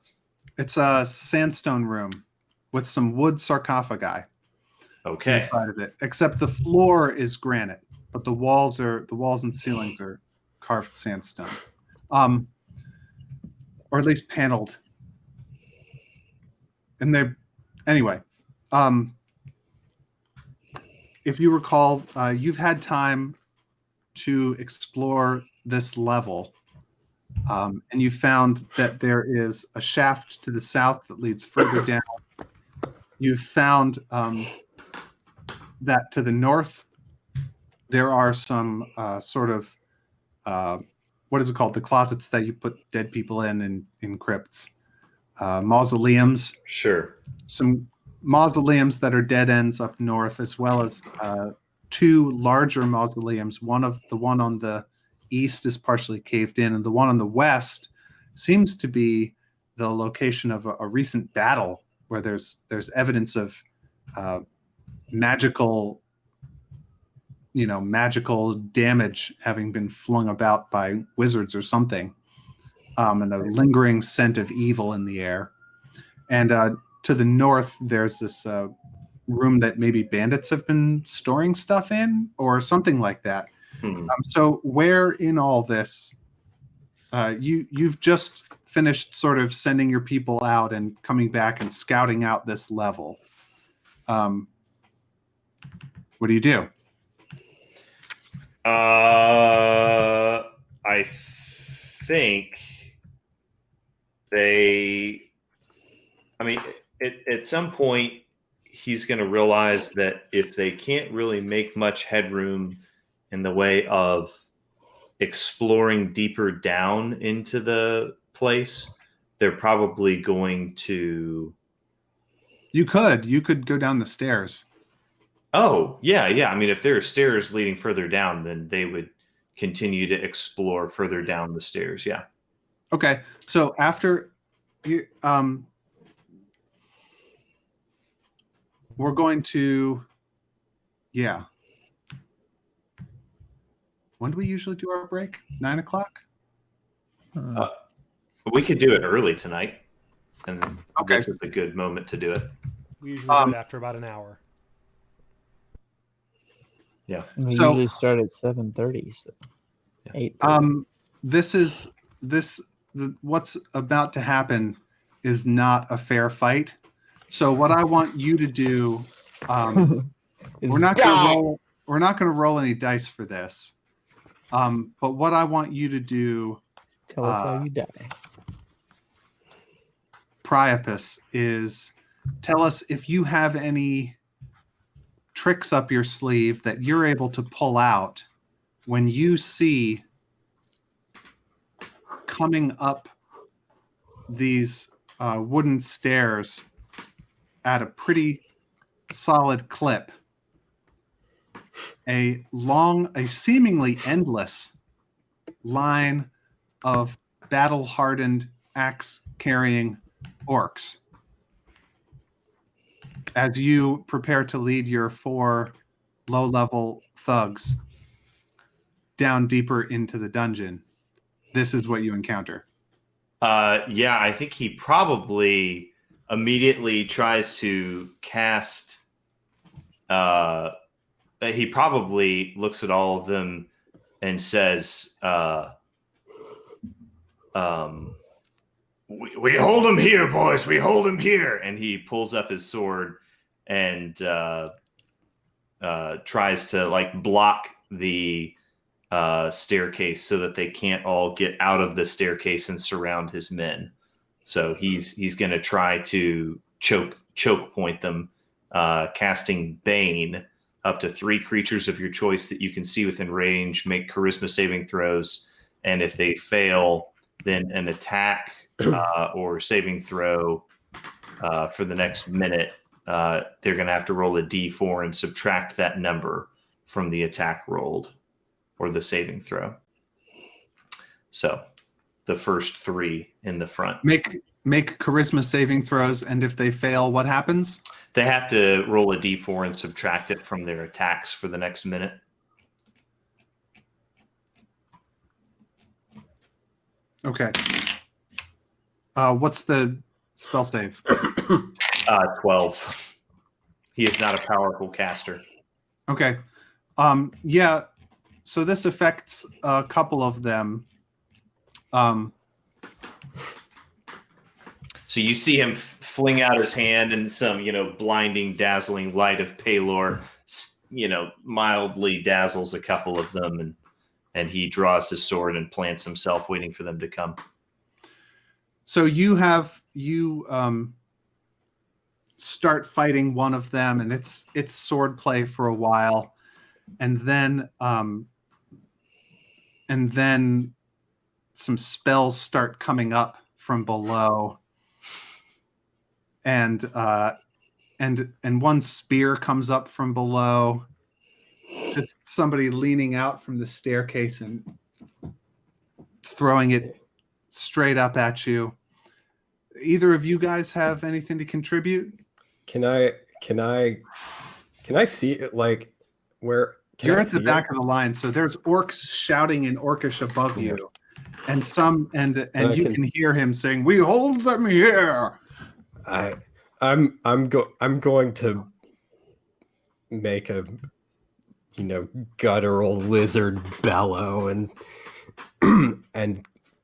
It's a sandstone room with some wood sarcophagi inside of it. Except the floor is granite, but the walls and ceilings are carved sandstone, or at least paneled. And anyway. If you recall, you've had time to explore this level, and you found that there is a shaft to the south that leads further down. You found that to the north, there are some sort of, what is it called? The closets that you put dead people in crypts. Mausoleums. Sure. Some mausoleums that are dead ends up north, as well as two larger mausoleums. The one on the east is partially caved in, and the one on the west seems to be the location of a recent battle where there's evidence of magical damage having been flung about by wizards or something, and a lingering scent of evil in the air. And to the north, there's this room that maybe bandits have been storing stuff in, or something like that. So where in all this, you've just finished sort of sending your people out and coming back and scouting out this level. What do you do? I think at some point, he's going to realize that if they can't really make much headroom in the way of exploring deeper down into the place, they're probably going to... You could go down the stairs. Oh, yeah. I mean, if there are stairs leading further down, then they would continue to explore further down the stairs. Yeah. Okay. So after you, we're going to, yeah. When do we usually do our break? 9 o'clock? We could do it early tonight, and Okay. this is a good moment to do it. We usually do it after about an hour. Yeah. And we So- usually start at 7:30, so 8:30. What's about to happen is not a fair fight. So what I want you to do, we're not going to roll any dice for this. But what I want you to do, Tell us how you die. Priapus, is tell us if you have any tricks up your sleeve that you're able to pull out when you see coming up these wooden stairs at a pretty solid clip, a seemingly endless line of battle-hardened, axe-carrying orcs as you prepare to lead your 4 low-level thugs down deeper into the dungeon. This is what you encounter. Yeah, I think he probably immediately tries to cast he probably looks at all of them and says, we hold him here, boys. We hold him here. And he pulls up his sword and tries to like block the staircase so that they can't all get out of the staircase and surround his men. So he's going to try to choke point them, casting Bane. Up to 3 creatures of your choice that you can see within range make charisma saving throws, and if they fail, then an attack or saving throw for the next minute. They're going to have to roll a d4 and subtract that number from the attack rolled or the saving throw. So the first 3 in the front. Make charisma saving throws, and if they fail, what happens? They have to roll a d4 and subtract it from their attacks for the next minute. Okay. What's the spell save? 12. He is not a powerful caster. Okay. Yeah. So this affects a couple of them. So you see him fling out his hand, and some, blinding, dazzling light of Palor, mildly dazzles a couple of them, and he draws his sword and plants himself, waiting for them to come. So you start fighting one of them, and it's sword play for a while, and then some spells start coming up from below. And one spear comes up from below. Just somebody leaning out from the staircase and throwing it straight up at you. Either of you guys have anything to contribute? Can I see it? Like, where? You're at the back of the line, so there's orcs shouting in Orcish above you, and you can hear him saying, "We hold them here." I'm going to make a guttural lizard bellow and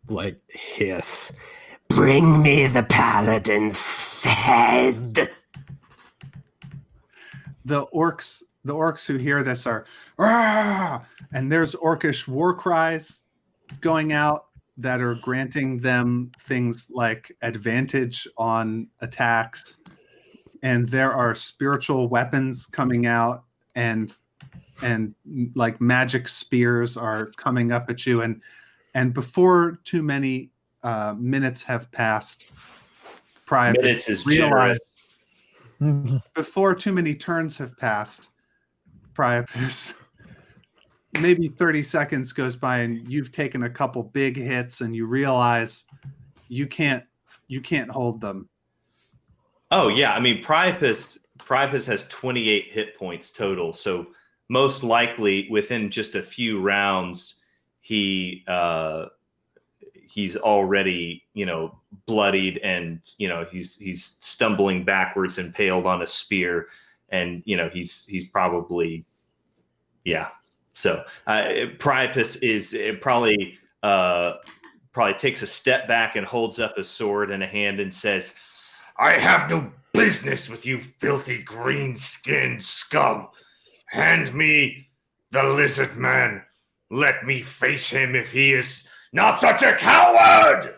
like hiss, "Bring me the paladin's head." The orcs who hear this are, "Rah!" And there's Orcish war cries going out that are granting them things like advantage on attacks, and there are spiritual weapons coming out, and like magic spears are coming up at you, and before too many minutes have passed, Priapus Minutes is generous. Before too many turns have passed, Priapus, maybe 30 seconds goes by and you've taken a couple big hits and you realize you can't hold them. Oh yeah, I mean Priapus has 28 hit points total, so most likely within just a few rounds he's already bloodied, and he's stumbling backwards, impaled on a spear, and he's probably So Priapus is probably takes a step back and holds up a sword in a hand and says, "I have no business with you filthy green-skinned scum. Hand me the lizard man. Let me face him if he is not such a coward."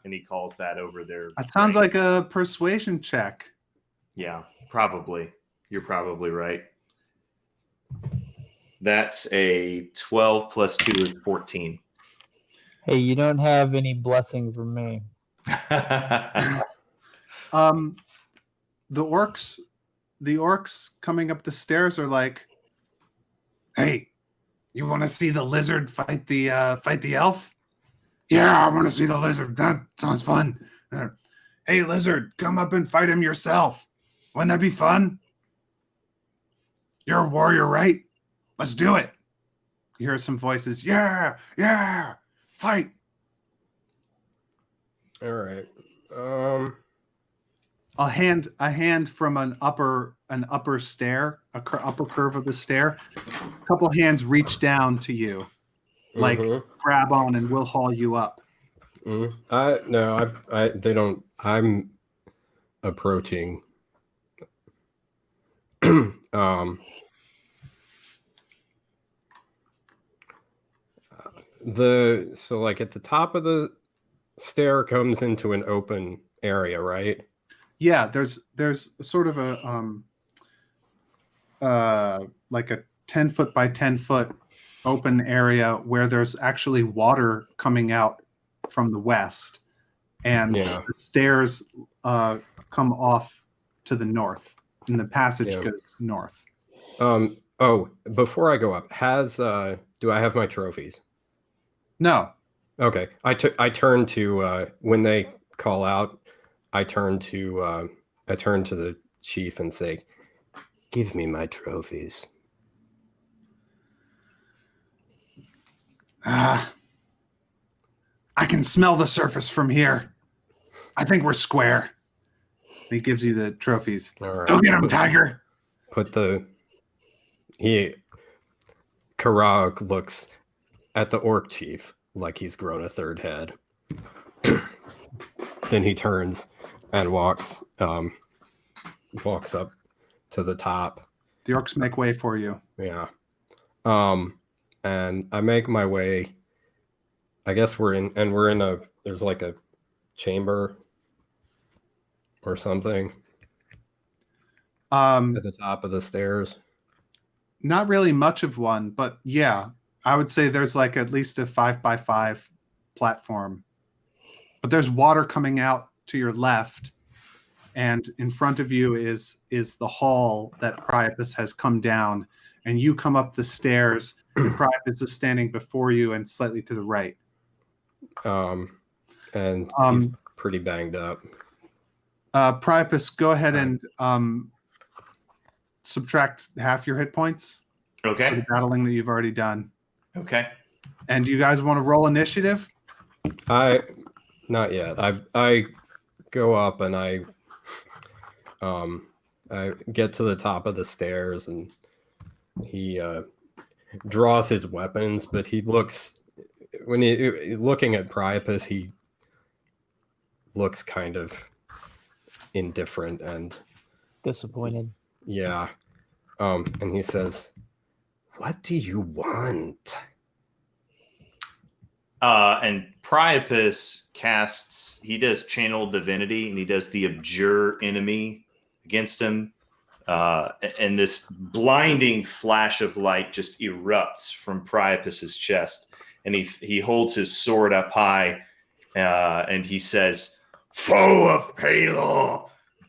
And he calls that over there. That sounds like a persuasion check. Yeah, probably. You're probably right. That's a 12 plus 2 is 14. Hey, you don't have any blessing from me. The orcs coming up the stairs are like, "Hey, you want to see the lizard fight the elf?" "Yeah, I want to see the lizard. That sounds fun." "Hey, lizard, come up and fight him yourself. Wouldn't that be fun? You're a warrior, right? Let's do it." You hear some voices. Yeah, fight." All right. A hand from an upper an upper stair, upper curve of the stair. A couple hands reach down to you, like grab on, and we'll haul you up. They don't. I'm approaching. So like at the top of the stair comes into an open area, right? Yeah, there's sort of a like a 10-foot by 10-foot open area where there's actually water coming out from the west, and the stairs come off to the north, and the passage goes north. Before I go up, do I have my trophies? No. Okay. I turn to when they call out, I turn to the chief and say, "Give me my trophies." I can smell the surface from here. I think we're square. He gives you the trophies. All right. Go get him, Tiger. Karag looks at the orc chief like he's grown a third head. Then he turns and walks up to the top. The orcs make way for you. Yeah. And I make my way. I guess there's like a chamber or something at the top of the stairs. Not really much of one, but yeah, I would say there's like at least a 5x5 platform. But there's water coming out to your left, and in front of you is the hall that Priapus has come down, and you come up the stairs, and Priapus is standing before you and slightly to the right. And he's pretty banged up. Priapus, go ahead and subtract half your hit points. Okay. For the battling that you've already done. Okay. And do you guys want to roll initiative? Not yet. I go up and I get to the top of the stairs, and he draws his weapons, but he looks, when looking at Priapus, he looks kind of indifferent and disappointed. Yeah. And he says, "What do you want?" And Priapus he does channel divinity, and he does the abjure enemy against him. And this blinding flash of light just erupts from Priapus's chest. And he holds his sword up high, and he says, "Foe of Palor,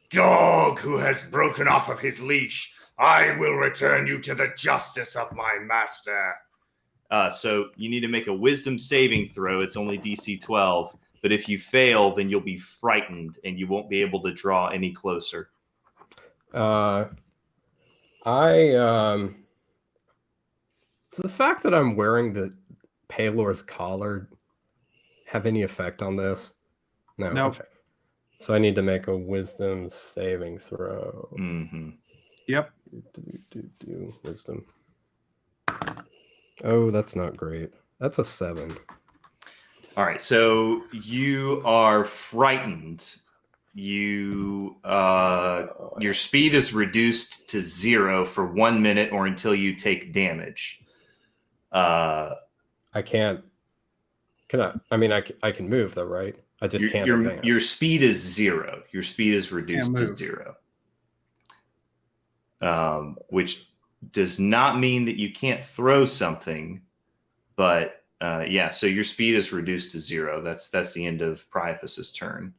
dog who has broken off of his leash, I will return you to the justice of my master." So you need to make a wisdom saving throw. It's only DC 12. But if you fail, then you'll be frightened and you won't be able to draw any closer. Does the fact that I'm wearing the Palor's collar have any effect on this? No. Nope. Okay. So I need to make a wisdom saving throw. Mm-hmm. Yep. Wisdom. Oh, that's not great. That's a 7. All right. So you are frightened. Your speed is reduced to 0 for 1 minute or until you take damage. I can't. Can I? I mean, I can move though, right? I just can't advance. Your speed is 0. Your speed is reduced to 0. Which does not mean that you can't throw something, but yeah. So your speed is reduced to 0. That's the end of Priapus's turn.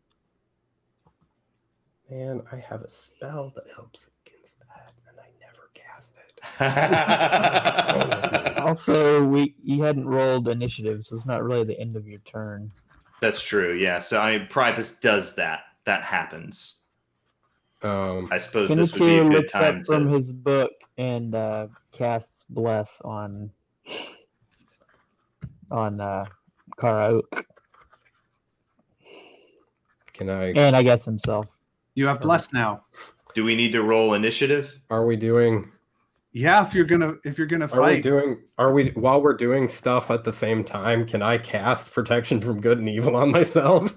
Man, I have a spell that helps against that, and I never cast it. Also, you hadn't rolled initiative, so it's not really the end of your turn. That's true. Yeah. So Priapus does that. That happens. I suppose this would be a good time from his book and casts bless on Karaok. Can I? And I guess himself. You have bless now. Do we need to roll initiative? Are we doing? Yeah, if you're gonna fight. While we're doing stuff at the same time? Can I cast protection from good and evil on myself?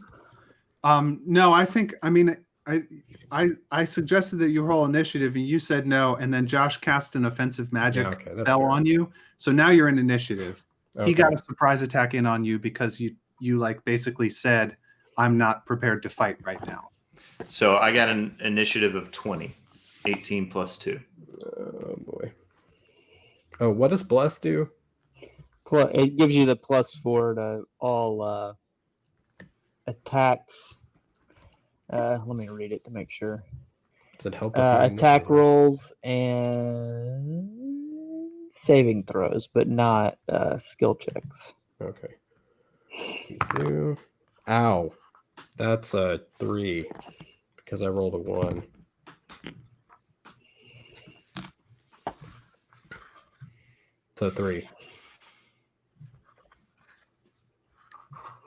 No, I suggested that you roll initiative, and you said no, and then Josh cast an offensive magic that's spell fair. on you. So now you're in initiative. Okay. He got a surprise attack in on you because you like basically said, "I'm not prepared to fight right now." So I got an initiative of 20. 18 plus 2. Oh boy. Oh, what does bless do? It gives you the +4 to all attacks. Let me read it to make sure. Does it help with my Attack initiative? rolls and saving throws, but not skill checks. Okay. Ow. That's a 3 because I rolled a 1. It's a 3.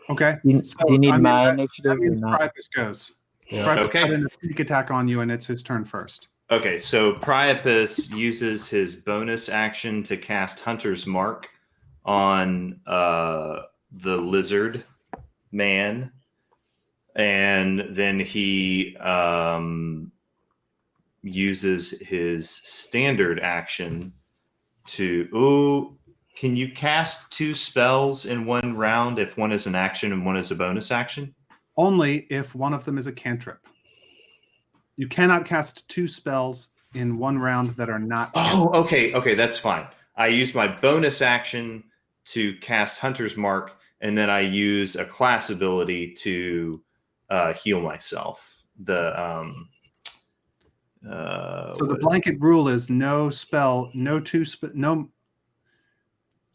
Okay. Do you need my that initiative or means not? Priapus goes. Yeah. Priapus Okay. got in a sneak attack on you, and it's his turn first. Okay, so Priapus uses his bonus action to cast Hunter's Mark on the lizard man, and then he uses his standard action to. Ooh, can you cast 2 spells in one round if one is an action and one is a bonus action? Only if one of them is a cantrip. You cannot cast 2 spells in one round that are not. Oh, okay, that's fine. I use my bonus action to cast Hunter's Mark, and then I use a class ability to heal myself. So the blanket rule is no spell, no 2 no.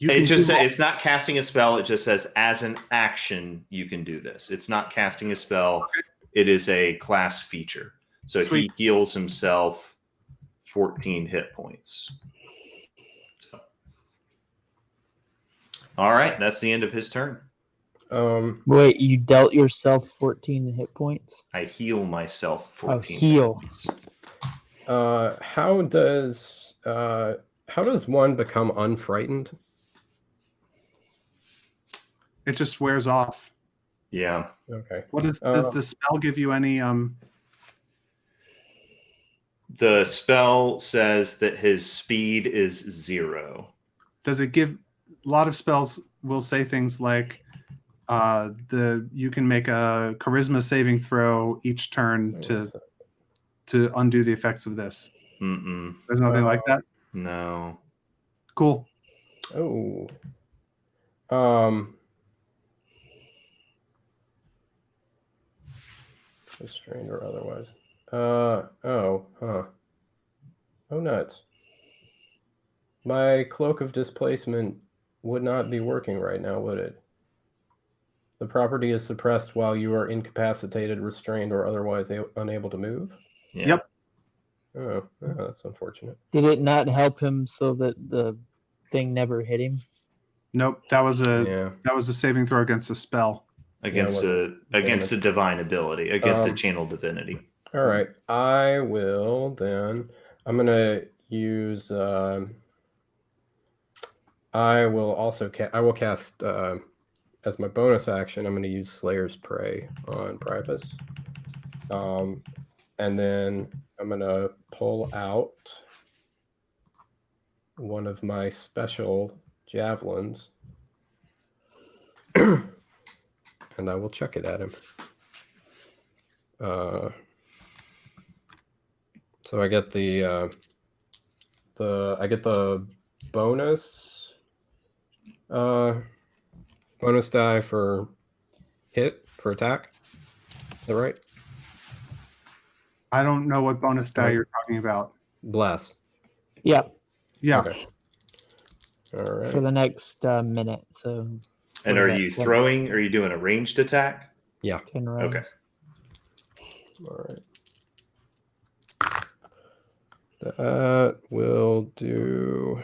It's not casting a spell. It just says as an action you can do this. It's not casting a spell. Okay. It is a class feature. So Sweet. he heals himself 14 hit points. So. All right, that's the end of his turn. Wait, you dealt yourself 14 hit points? I heal myself 14 heal. hit points. How does one become unfrightened? It just wears off. Yeah. Okay. What does the spell give you any The spell says that his speed is 0. Does it give a lot of spells will say things like you can make a charisma saving throw each turn to undo the effects of this? Mm-mm. There's nothing like that? No. Cool. Oh. Restrained or otherwise. Oh, nuts. My cloak of displacement would not be working right now, would it? The property is suppressed while you are incapacitated, restrained, or otherwise unable to move? Yeah. Yep. Oh, that's unfortunate. Did it not help him so that the thing never hit him? Nope. That was a saving throw against a spell. Against a divine ability, against a channel divinity. All right. I will then. I'm gonna use. I will cast as my bonus action. I'm gonna use Slayer's Prey on Priapus. And then I'm gonna pull out one of my special javelins. And I will chuck it at him. So I get the bonus die for attack. Is that right? I don't know what bonus die you're talking about. Bless. Yeah. Yeah. Okay. All right. For the next minute. So. And are you throwing? Are you doing a ranged attack? Yeah. 10 rounds. Okay. All right. That will do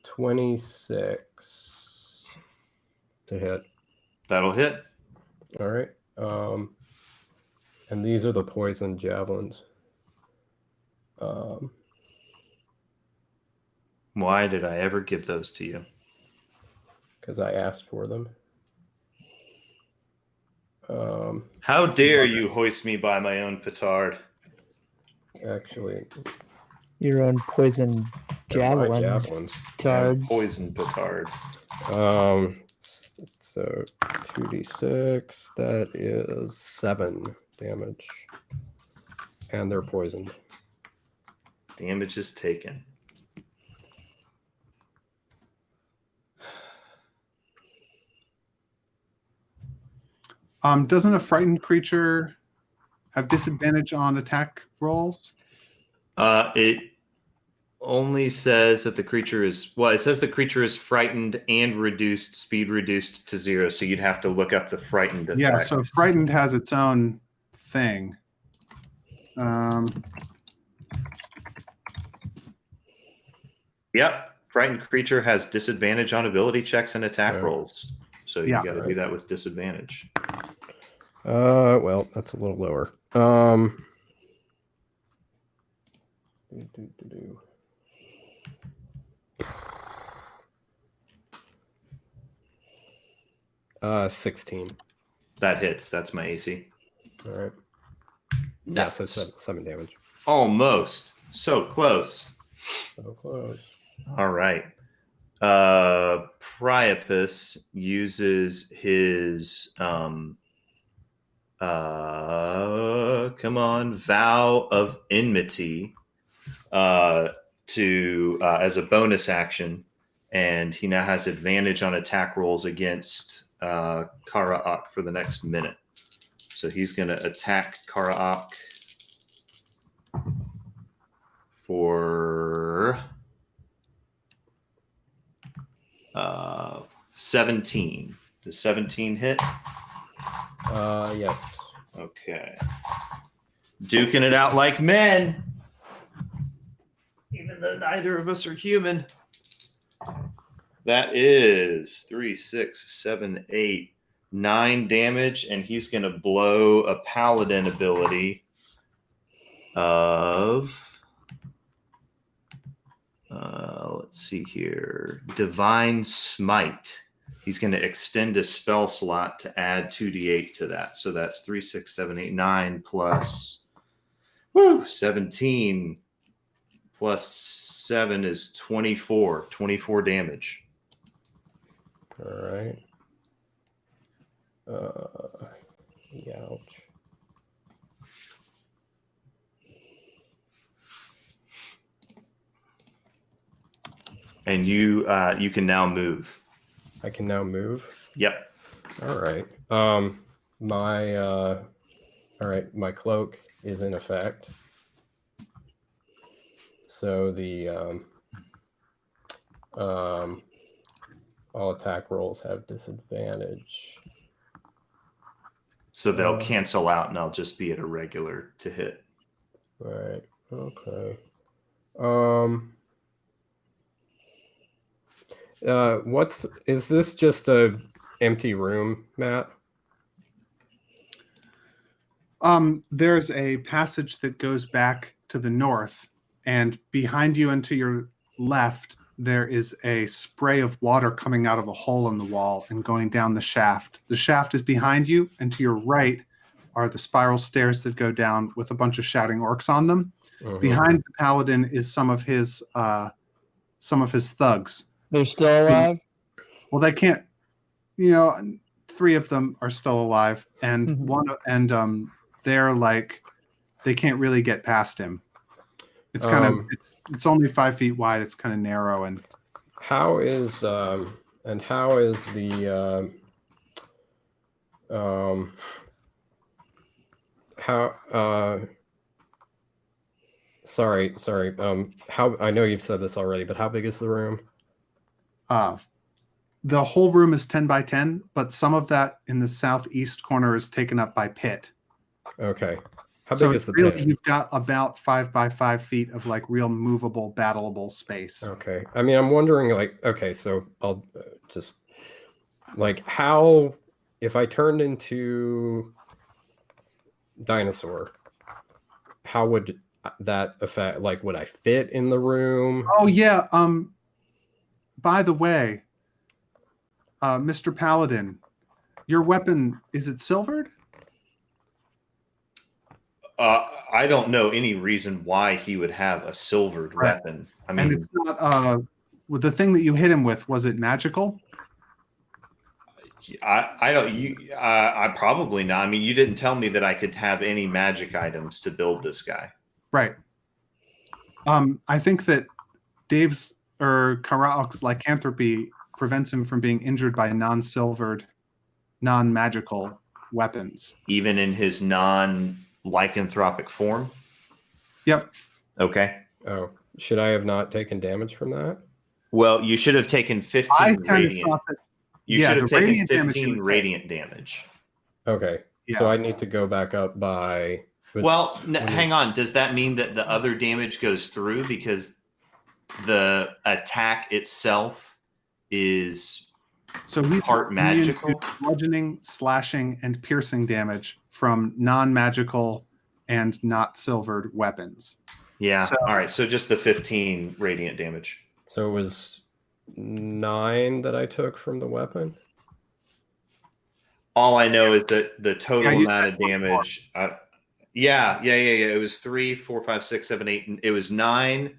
26 to hit. That'll hit. All right. And these are the poison javelins. Why did I ever give those to you? Because I asked for them. How dare you hoist me by my own petard? Actually, Your own poison they're my javelin. javelins. Tards. Poison petard. So 2d6, that is 7 damage. And they're poisoned. Damage is taken. Doesn't a frightened creature have disadvantage on attack rolls? It only says that the creature is it says the creature is frightened and reduced, speed reduced to 0. So you'd have to look up the frightened effect. Yeah, so frightened has its own thing. Yep. Frightened creature has disadvantage on ability checks and attack rolls. So you got to do that with disadvantage. Well, that's a little lower. 16. That hits. That's my AC. All right. Yes, that's 7 damage. Almost. So close. So close. All right. Priapus uses his vow of enmity to as a bonus action, and he now has advantage on attack rolls against Karaak for the next minute. So he's going to attack Karaak for 17. Does 17 hit? Yes. Okay. Duking it out like men. Even though neither of us are human. That is 3, 6, 7, 8, 9 damage, and he's going to blow a paladin ability of let's see here, Divine Smite. He's going to extend a spell slot to add 2d8 to that. So that's 3, 6, 7, 8, 9 plus 17 plus 7 is 24 damage. All right. Ouch. And you can now move. I can now move. Yep. All right. My cloak is in effect. So the all attack rolls have disadvantage. So they'll cancel out, and I'll just be at a regular to hit. Right. Okay. Is this just a empty room, Matt? There's a passage that goes back to the north, and behind you and to your left, there is a spray of water coming out of a hole in the wall and going down the shaft. The shaft is behind you, and to your right are the spiral stairs that go down with a bunch of shouting orcs on them. Mm-hmm. Behind the paladin is some of his thugs. They're still alive? Well, they can't. 3 of them are still alive, and they're like, they can't really get past him. It's kind of it's only 5 feet wide. It's kind of narrow. And how is the sorry how, I know you've said this already, but how big is the room? The whole room is 10 by 10, but some of that in the southeast corner is taken up by pit. Okay. How big is the pit? You've got about 5 by 5 feet of like real movable, battleable space. Okay. I mean, I'm wondering, like, okay, so I'll just, like, how, if I turned into dinosaur, how would that affect? Like, would I fit in the room? Oh yeah. By the way, Mr. Paladin, your weapon, is it silvered? I don't know any reason why he would have a silvered Right. weapon. I And mean, it's not with the thing that you hit him with, was it magical? I don't. I probably not. I mean, you didn't tell me that I could have any magic items to build this guy. Right. I think that Dave's or Karaok's lycanthropy prevents him from being injured by non-silvered, non-magical weapons. Even in his non-lycanthropic form. Yep. Okay. Oh, should I have not taken damage from that? Well, you should have taken 15 I kind of radiant. thought that. You Yeah, should have the taken radiant damage you 15 would take. radiant damage. Okay, Yeah. so I need to go back up by. Well, hang on. Does that mean that the other damage goes through because the attack itself is So he's part immune to magical? bludgeoning, slashing, and piercing damage from non-magical and not silvered weapons. Yeah. So- All right. So just the 15 radiant damage. So it was 9 that I took from the weapon. All I know is that the total Yeah, you amount said of damage. Yeah. It was 3, 4, 5, 6, 7, 8. And it was 9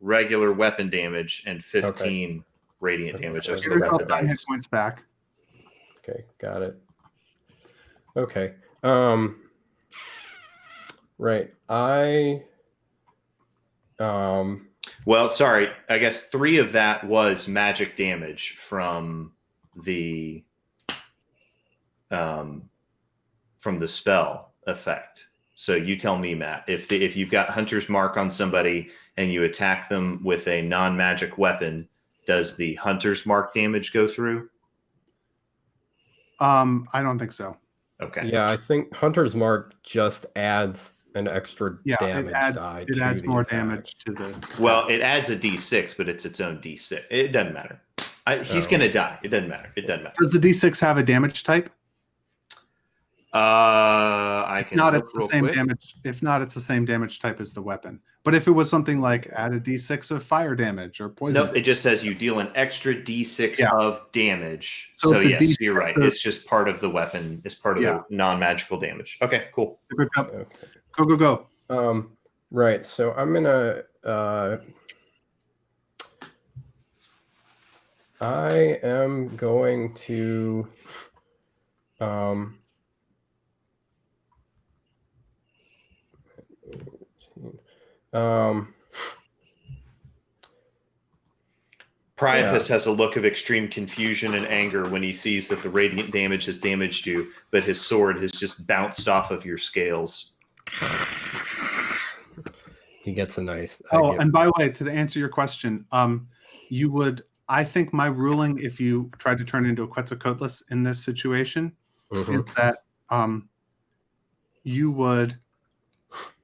regular weapon damage and 15 radiant damage. I've Okay. still Here's got all the 9 hit dice. points back. Okay, got it. Okay. Right. Well, sorry. I guess 3 of that was magic damage from the spell effect. So you tell me, Matt, if you've got Hunter's Mark on somebody and you attack them with a non-magic weapon, does the Hunter's Mark damage go through? I don't think so. Okay. Yeah, I think Hunter's Mark just adds an extra Yeah, damage it die. adds to more the attack. damage to the. Well, it adds a d6, but it's its own d6. It doesn't matter. He's going to die. It doesn't matter. It doesn't matter. Does the D6 have a damage type? I If can not, look it's the real same quick. damage. If not, it's the same damage type as the weapon. But if it was something like add a D6 of fire damage or poison, Nope, it just says you deal an extra d6 Yeah. of damage. So So, it's a yes, D6 you're right. of- It's just part of the weapon. It's part of Yeah. the non-magical damage. Okay, cool. pick up. Okay. Go. Right. So I'm gonna. I am going to. Priapus has a look of extreme confusion and anger when he sees that the radiant damage has damaged you, but his sword has just bounced off of your scales. He gets a nice. And by the way, to answer your question, you would. I think my ruling, if you tried to turn into a Quetzalcoatlus in this situation, Mhm. is that you would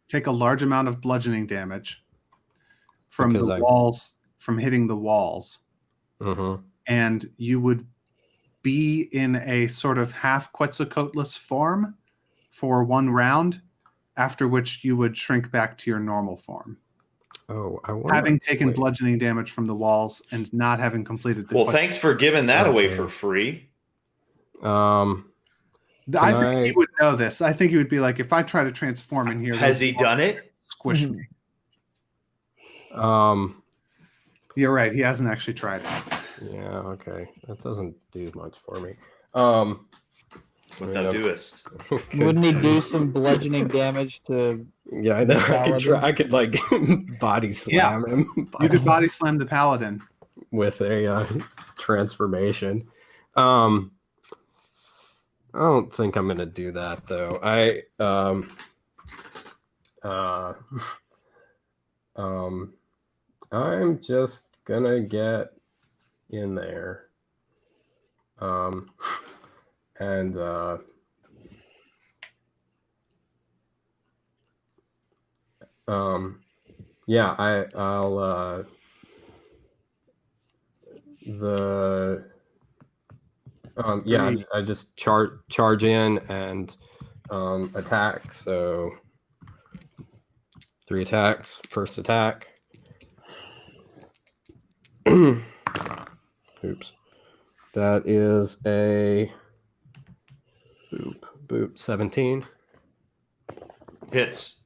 take a large amount of bludgeoning damage from Because the I- walls, from hitting the walls, Mhm. and you would be in a sort of half Quetzalcoatlus form for 1 round, after which you would shrink back to your normal form, Oh, I want. having taken bludgeoning damage from the walls and not having completed the. Well, thanks for giving that away Okay. for free. I think he would know this. I think he would be like, if I try to transform in here, Has those he walls done it? Squish me. You're right. He hasn't actually tried it. Yeah. Okay. That doesn't do much for me. What thou doest. Wouldn't he do some bludgeoning damage to? Yeah, I know. Paladin? I could like body slam him. You could body slam the paladin. With a transformation. I don't think I'm gonna do that though. I'm just gonna get in there. And yeah, I'll I just charge in and Attack. So 3 attacks. First attack. Oops. That is a boop 17. Hits.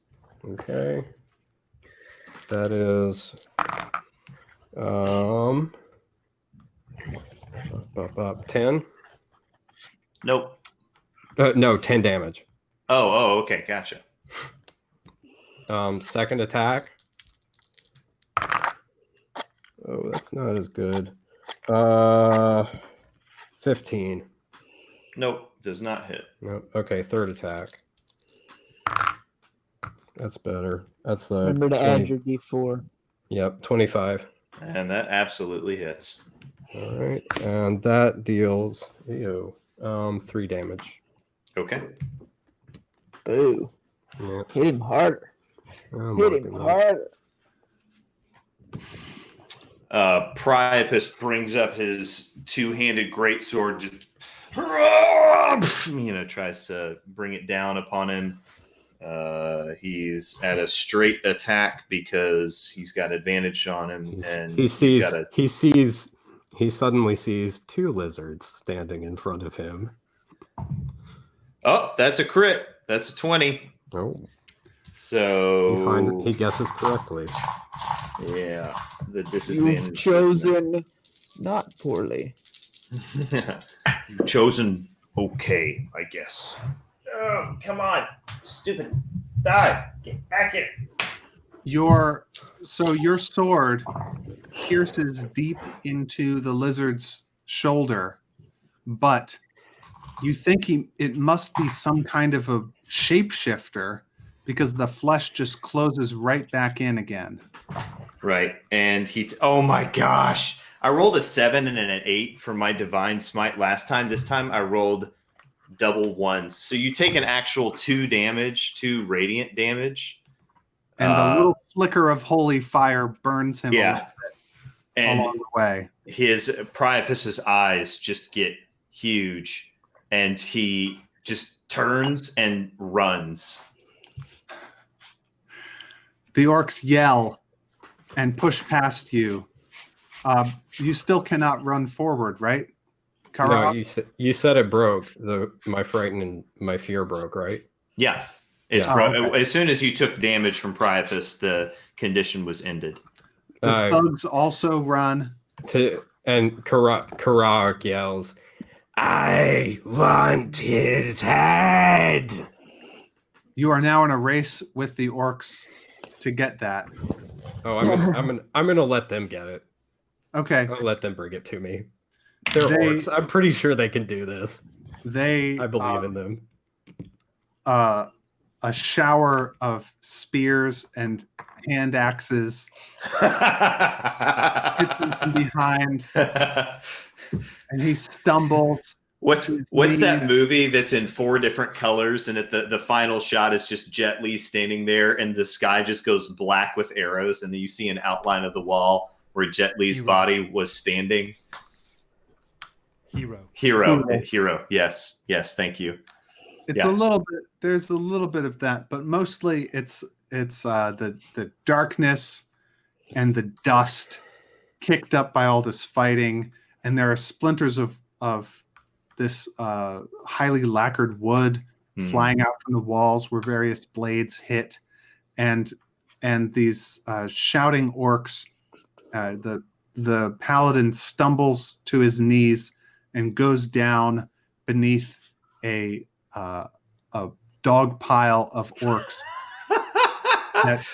Okay. That is up 10. Nope. No, 10 damage. Oh, okay, gotcha. Second attack. Oh, that's not as good. 15. Nope, does not hit. Nope. Okay, third attack. That's better. That's Remember to 20. add your D4. Yep, 25. And that absolutely hits. All right, and that deals 3 damage. Okay. Boo. Yep. Hit him harder. I'm Hit him working on it. harder. Priapus brings up his two-handed greatsword, just tries to bring it down upon him. He's at a straight attack because he's got advantage on him, and He suddenly sees 2 lizards standing in front of him. Oh, that's a crit. That's a 20. Oh, So he guesses correctly. yeah, the disadvantage. You've chosen not poorly. You've chosen okay, I guess. Oh, come on, stupid! Die! Get back here! Your sword pierces deep into the lizard's shoulder, but you think it must be some kind of a shapeshifter because the flesh just closes right back in again. Right, and oh my gosh! I rolled a 7 and an 8 for my divine smite last time. This time I rolled double ones. So you take an actual 2 radiant damage. And the little flicker of holy fire burns him a little bit and along the way. His Priapus's eyes just get huge, and he just turns and runs. The orcs yell and push past you. You still cannot run forward, right? No, you said it broke. My frighten and my fear broke, right? Yeah. Okay. As soon as you took damage from Priapus, the condition was ended. The thugs also run. And Karak yells, "I want his head!" You are now in a race with the orcs to get that. Oh, I'm gonna let them get it. Okay. I'll let them bring it to me. They're orcs. I'm pretty sure they can do this. I believe in them. A shower of spears and hand axes hits him from behind, and he stumbles. What's that movie that's in 4 different colors, and at the final shot is just Jet Li standing there, and the sky just goes black with arrows, and then you see an outline of the wall where Jet Li's body was standing? Hero. Yes, thank you. It's a little bit. There's a little bit of that, but mostly it's the darkness and the dust kicked up by all this fighting, and there are splinters of this highly lacquered wood flying out from the walls where various blades hit, and these shouting orcs. The paladin stumbles to his knees and goes down beneath a dog pile of orcs that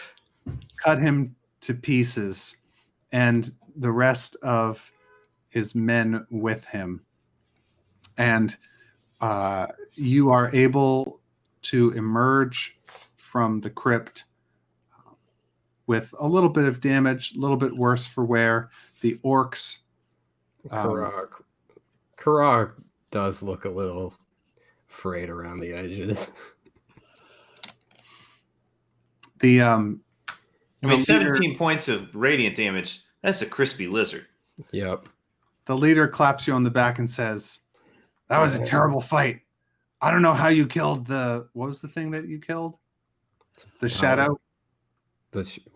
cut him to pieces, and the rest of his men with him. And you are able to emerge from the crypt with a little bit of damage, a little bit worse for wear. The orcs. Karak does look a little frayed around the edges. 17 points of radiant damage. That's a crispy lizard. Yep. The leader claps you on the back and says, "That was a terrible fight. I don't know how you killed the. What was the thing that you killed? The shadow.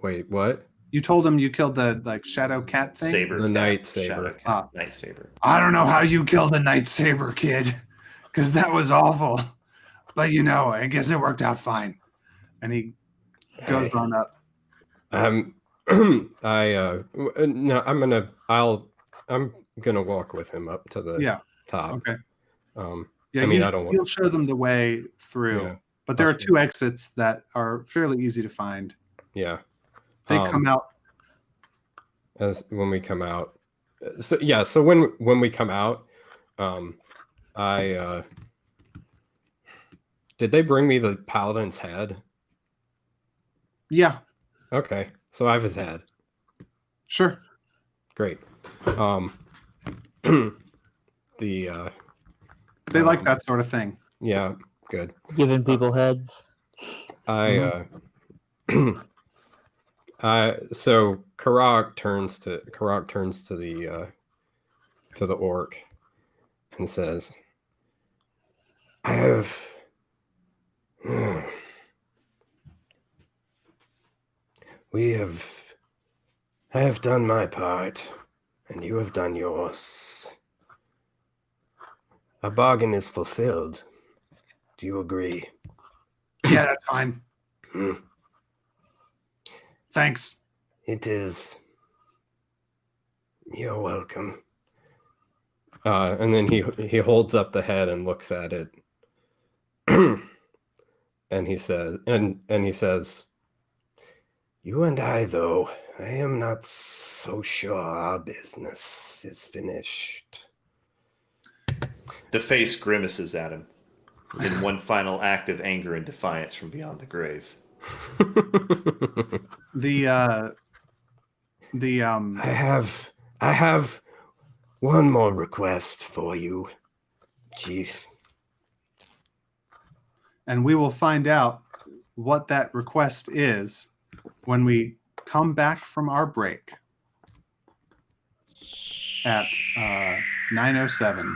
Wait, what? You told him you killed the like shadow cat thing. Saber. The cat, night saber. Shadow cat. Ah. Night saber. I don't know how you killed the night saber, kid, because that was awful. But I guess it worked out fine. And he goes Hey. on up. No, I'm gonna walk with him up to the Yeah. top. Okay. I mean, I don't want. You'll show them the way through. Yeah. But there are Okay. 2 exits that are fairly easy to find. Yeah. They come out. As when we come out. So when we come out, I did they bring me the paladin's head? Yeah, Okay, so I have his head. sure. Great. The They like that sort of thing. yeah, good. Giving people heads. So Karak turns to the orc and says, I have done my part, and you have done yours. Our bargain is fulfilled. Do you agree? Yeah, that's fine. Hmm. Thanks. It is. You're welcome. And then he holds up the head and looks at it, and he says, "You and I, though, I am not so sure our business is finished." The face grimaces at him in one final act of anger and defiance from beyond the grave. I have one more request for you, Chief. And we will find out what that request is when we come back from our break at 9:07.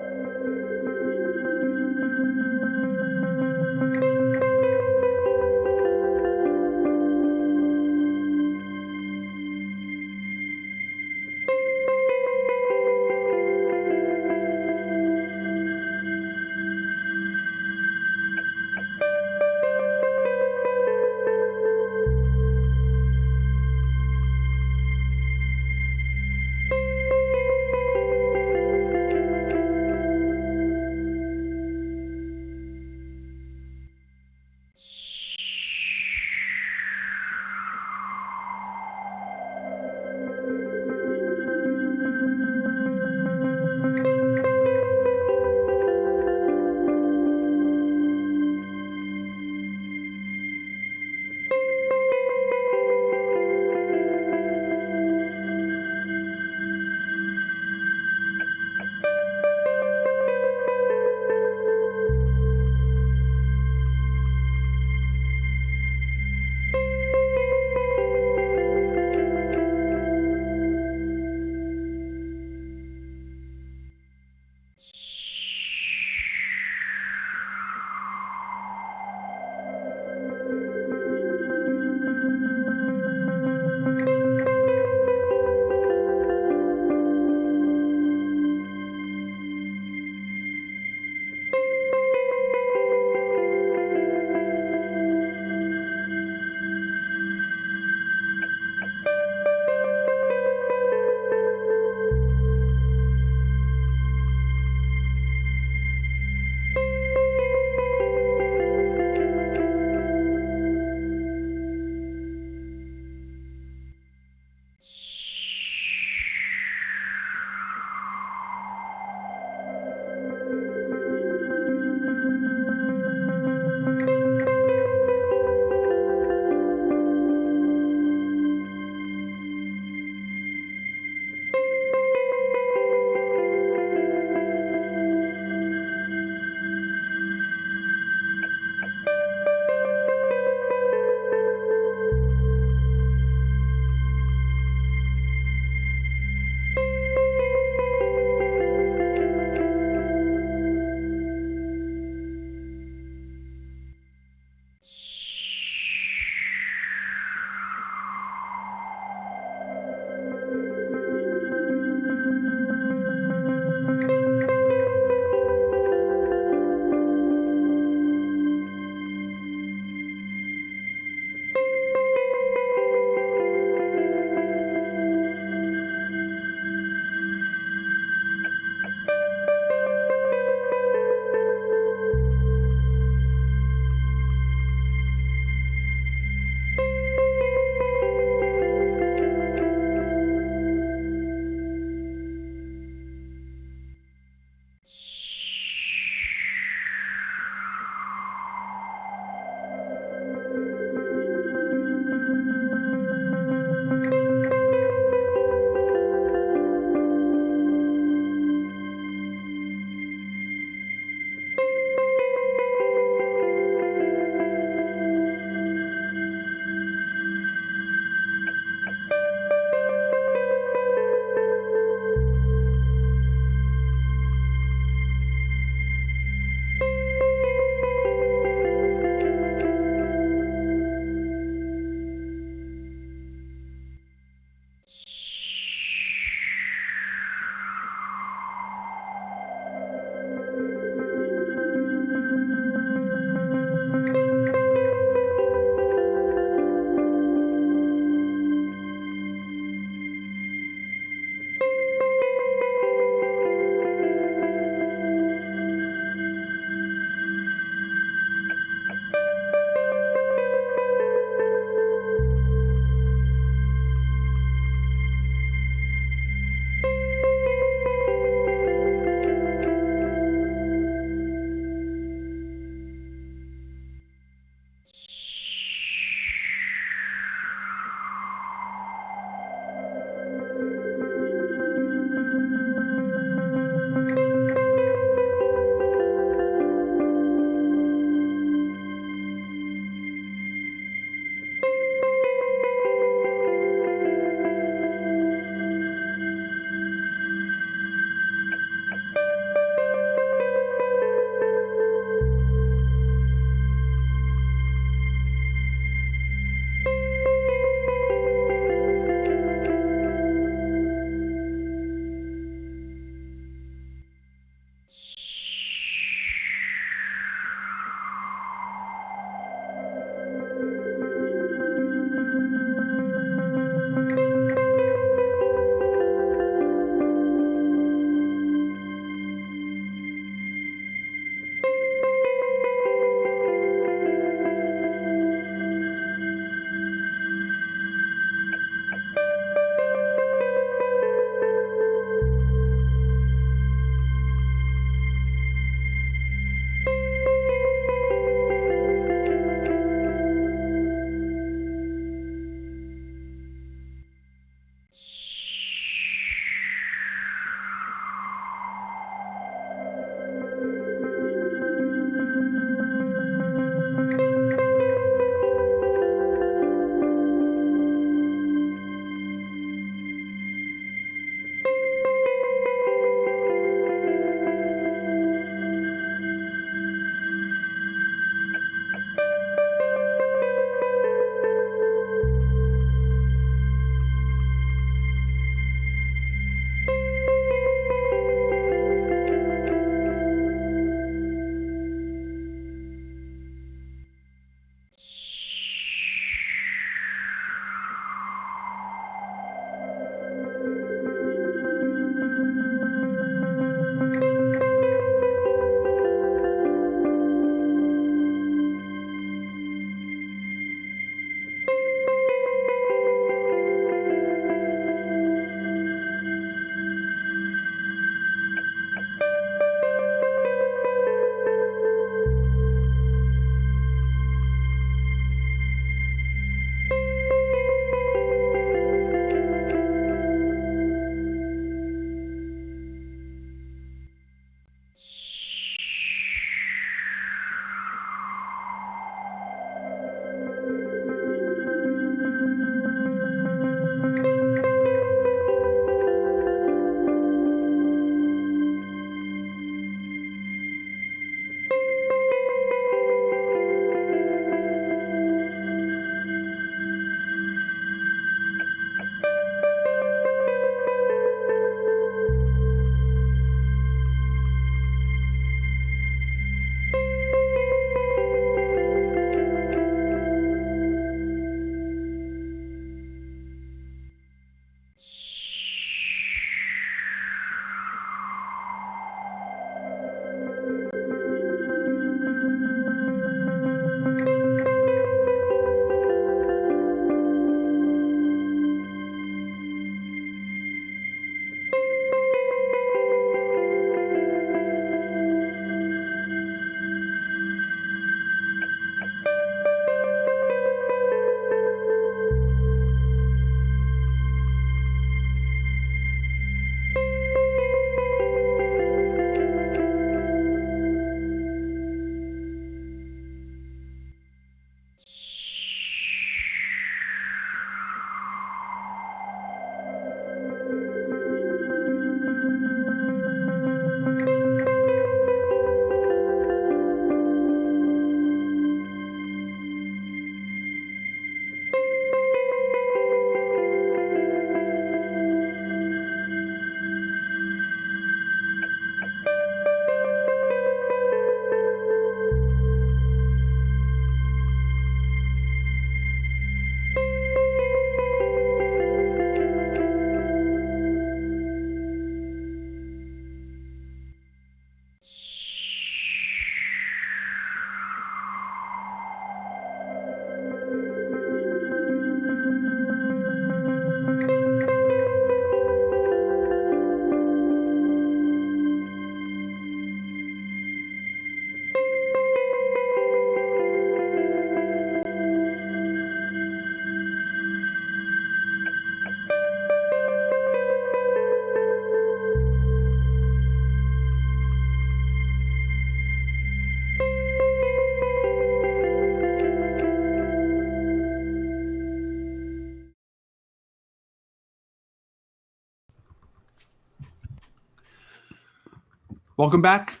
Welcome back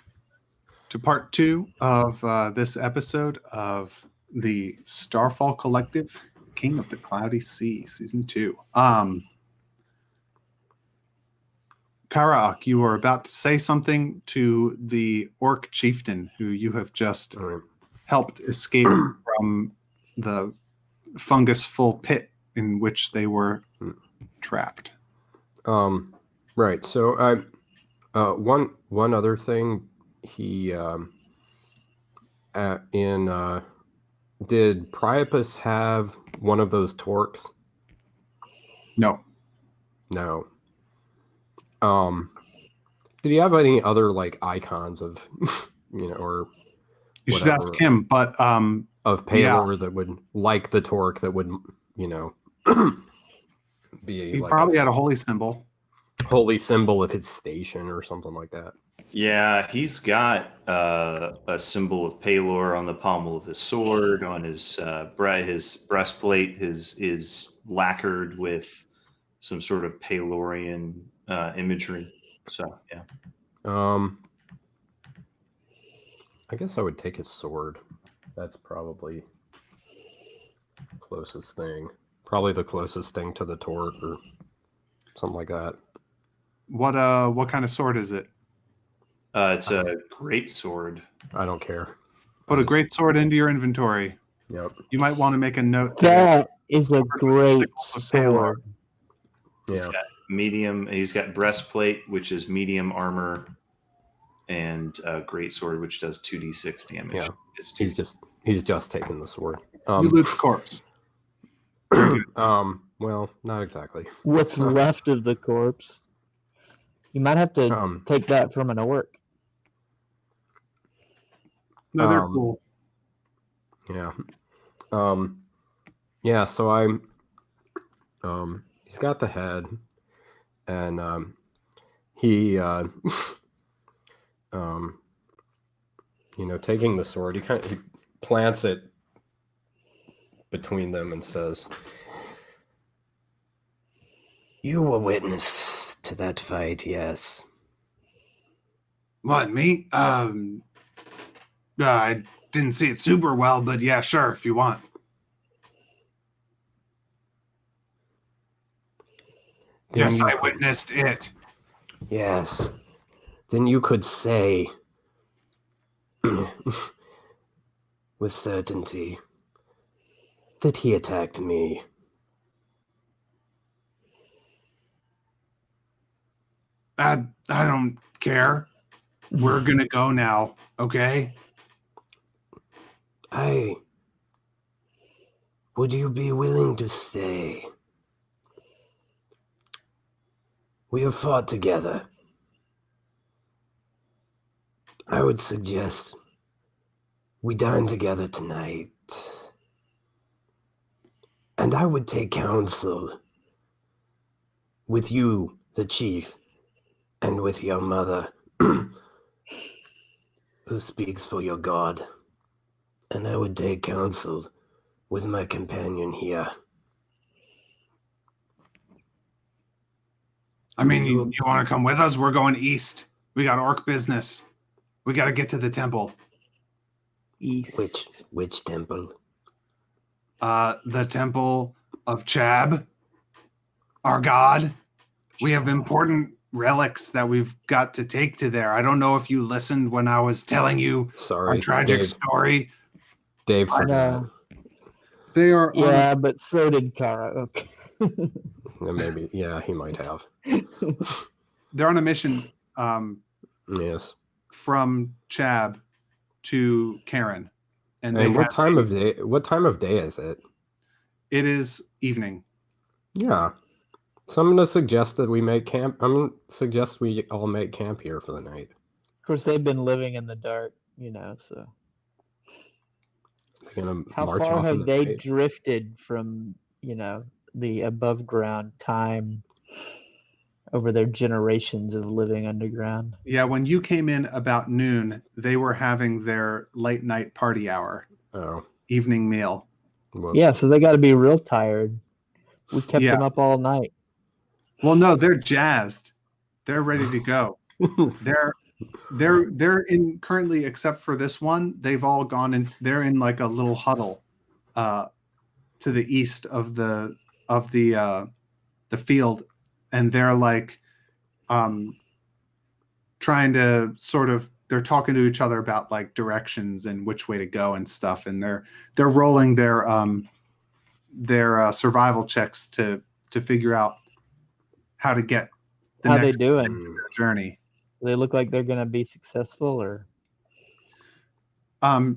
to part 2 of this episode of the Starfall Collective, King of the Cloudy Sea, Season 2. Karaak, you were about to say something to the orc chieftain who you have just helped escape from the fungus-full pit in which they were trapped. Right. So one other thing, he did Priapus have one of those torques? No. No. Did he have any other like icons of or You should ask him, but of Palor that would like the torque that would be he like probably had a holy symbol. Holy symbol of his station or something like that. Yeah, he's got a symbol of Palor on the pommel of his sword, on his breastplate is lacquered with some sort of Palorian imagery. So yeah. I guess I would take his sword. That's probably closest thing. Probably the closest thing to the torque or something like that. What kind of sword is it? It's a great sword. I don't care. Put a great sword into your inventory. Yep. You might want to make a note. That is a great sword. Yeah. He's got breastplate, which is medium armor, and a great sword, which does 2d6 damage. Yeah. It's He's just taking the sword. You loot the corpse. Well, not exactly. What's left of the corpse? You might have to take that from an orc. No, they're cool. Yeah. Yeah, so I'm he's got the head and he taking the sword, he plants it between them and says, You were witness to that fight, yes. What, me? I didn't see it super well, but yeah, sure, if you want. Yes, I witnessed it. Yes. Then you could say with certainty that he attacked me. I don't care. We're gonna go now, okay? Would you be willing to stay? We have fought together. I would suggest we dine together tonight. And I would take counsel with you, the chief, and with your mother, who speaks for your god. And I would take counsel with my companion here. I mean, you want to come with us? We're going east. We got orc business. We got to get to the temple. East. Which temple? The temple of Chab, our god. We have important relics that we've got to take to there. I don't know if you listened when I was telling you our tragic story. Dave forgot. They are but so did Kara. Okay. Maybe, yeah, he might have. They're on a mission Yes. from Chab to Karen. And what time of day is it? It is evening. Yeah. So I'm gonna suggest that we all make camp here for the night. Of course, they've been living in the dark, so. How far have they drifted from, the above ground time over their generations of living underground? Yeah, when you came in about noon, they were having their late night party hour. Oh. Evening meal. Whoops. Yeah, so they got to be real tired. We kept them up all night. Well, no, they're jazzed. They're ready to go. They're in currently, except for this one, they've all gone in. They're in like a little huddle to the east of the field, and they're like trying to sort of, they're talking to each other about like directions and which way to go and stuff, and they're rolling their survival checks to figure out how to get the How they next doing? journey. Do they look like they're gonna be successful, or I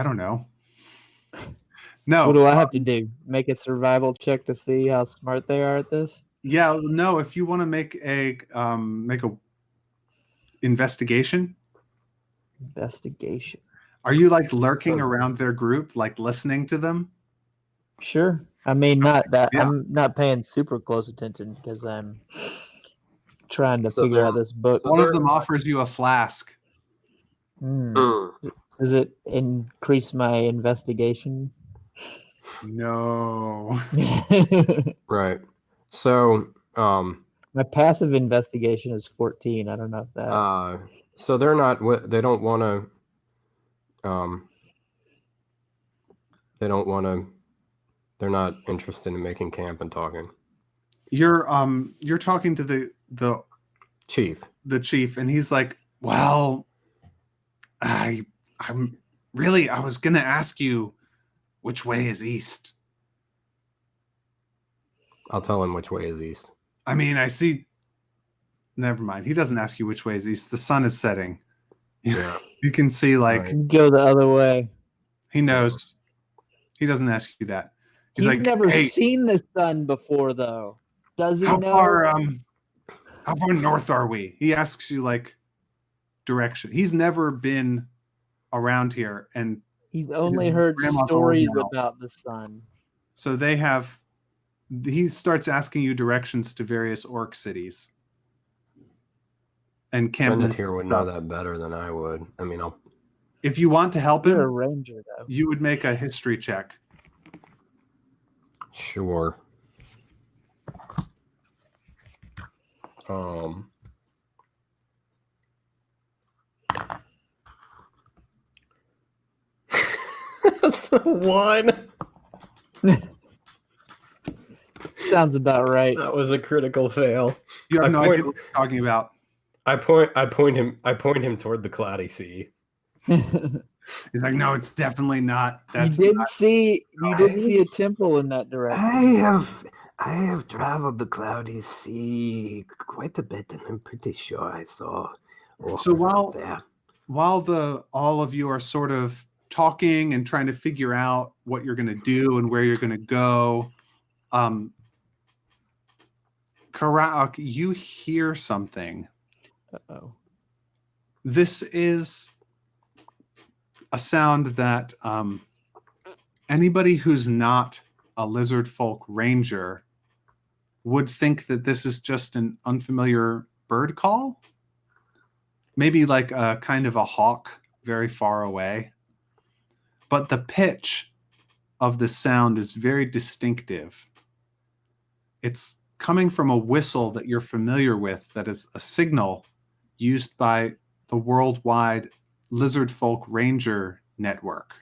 don't know. No. what do I have to do? Make a survival check to see how smart they are at this? Yeah, no. If you want to make a investigation. Investigation. Are you like lurking around their group, like listening to them? Sure. I mean, not that. Yeah. I'm not paying super close attention because I'm trying to So figure they're- out this book. One of them offers you a flask. Does it increase my investigation? No. Right. So, My passive investigation is 14. I don't know if that. so they're not. They don't want to. They don't want to. They're not interested in making camp and talking. You're talking to the Chief. The chief, and he's like, "Well, I was gonna ask you which way is east." I'll tell him which way is east. I mean, I see. Never mind. He doesn't ask you which way is east. The sun is setting. Yeah. You can see, like, Right. Go the other way. he knows. He doesn't ask you that. He's like, never "Hey, seen the sun before, though. Does he how know? far north are we?" He asks you like direction. He's never been around here, and He's only his heard grandma's old stories now. about the sun. So he starts asking you directions to various orc cities and encampments. Here would know that better than I would. I mean, If you want to help You're a him, ranger, though. you would make a history check. Sure. That's the one. Sounds about right. That was a critical fail. You have I no point- idea what you're talking about. I point him toward the cloudy sea. He's like, "No, it's definitely not." You did see a temple in that direction. I have traveled the cloudy sea quite a bit, and I'm pretty sure I saw orcs So out there. while all of you are sort of talking and trying to figure out what you're going to do and where you're going to go, Karak, you hear something. Uh-oh. This is a sound that anybody who's not a lizard folk ranger would think that this is just an unfamiliar bird call. Maybe like a kind of a hawk very far away. But the pitch of the sound is very distinctive. It's coming from a whistle that you're familiar with, that is a signal used by the worldwide Lizard Folk Ranger Network.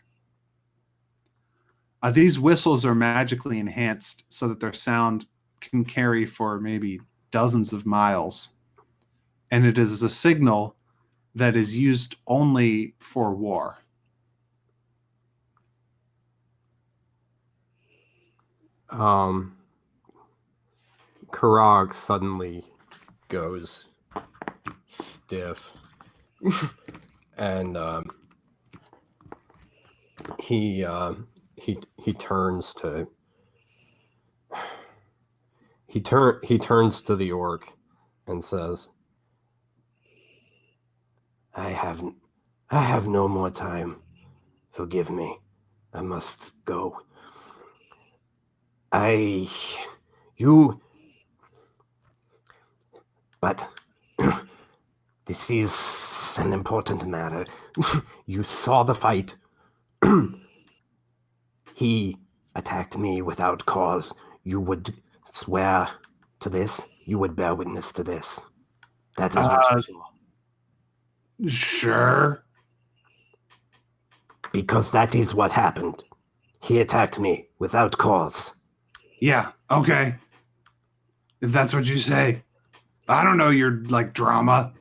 These whistles are magically enhanced so that their sound can carry for maybe dozens of miles. And it is a signal that is used only for war. Karag suddenly goes stiff. And he turns to the orc and says, I have no more time. Forgive me. I must go. But this is an important matter. You saw the fight. He attacked me without cause. You would swear to this? You would bear witness to this? That is what you saw. Sure. Because that is what happened. He attacked me without cause. Yeah, okay. If that's what you say. I don't know your, like, drama.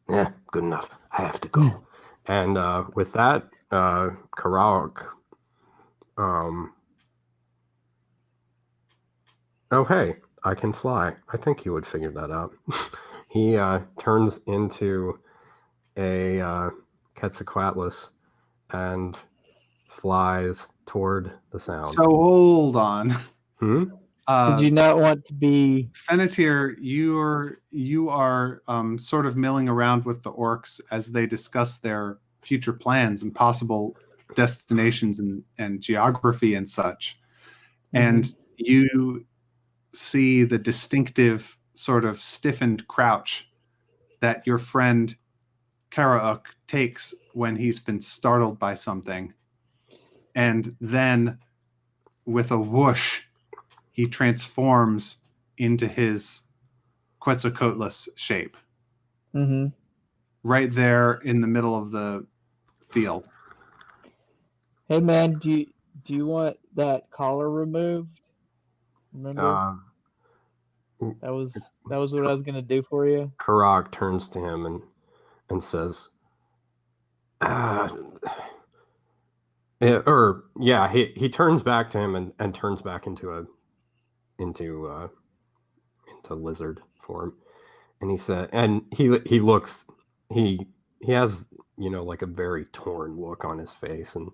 Yeah, good enough. I have to go. And with that, Karak, oh, hey, I can fly. I think he would figure that out. He turns into a Quetzalcoatlus and flies toward the sound. So hold on. Did you not want to be Fennetir, you are sort of milling around with the orcs as they discuss their future plans and possible destinations and geography and such. And you see the distinctive sort of stiffened crouch that your friend Karauk takes when he's been startled by something. And then with a whoosh, he transforms into his Quetzalcoatlus shape. Right there in the middle of the field. Hey man, do you want that collar removed? Remember? That was what I was gonna do for you. Karak turns to him and says, he turns back to him and turns back into lizard form, and he said, and he looks, he has, like a very torn look on his face and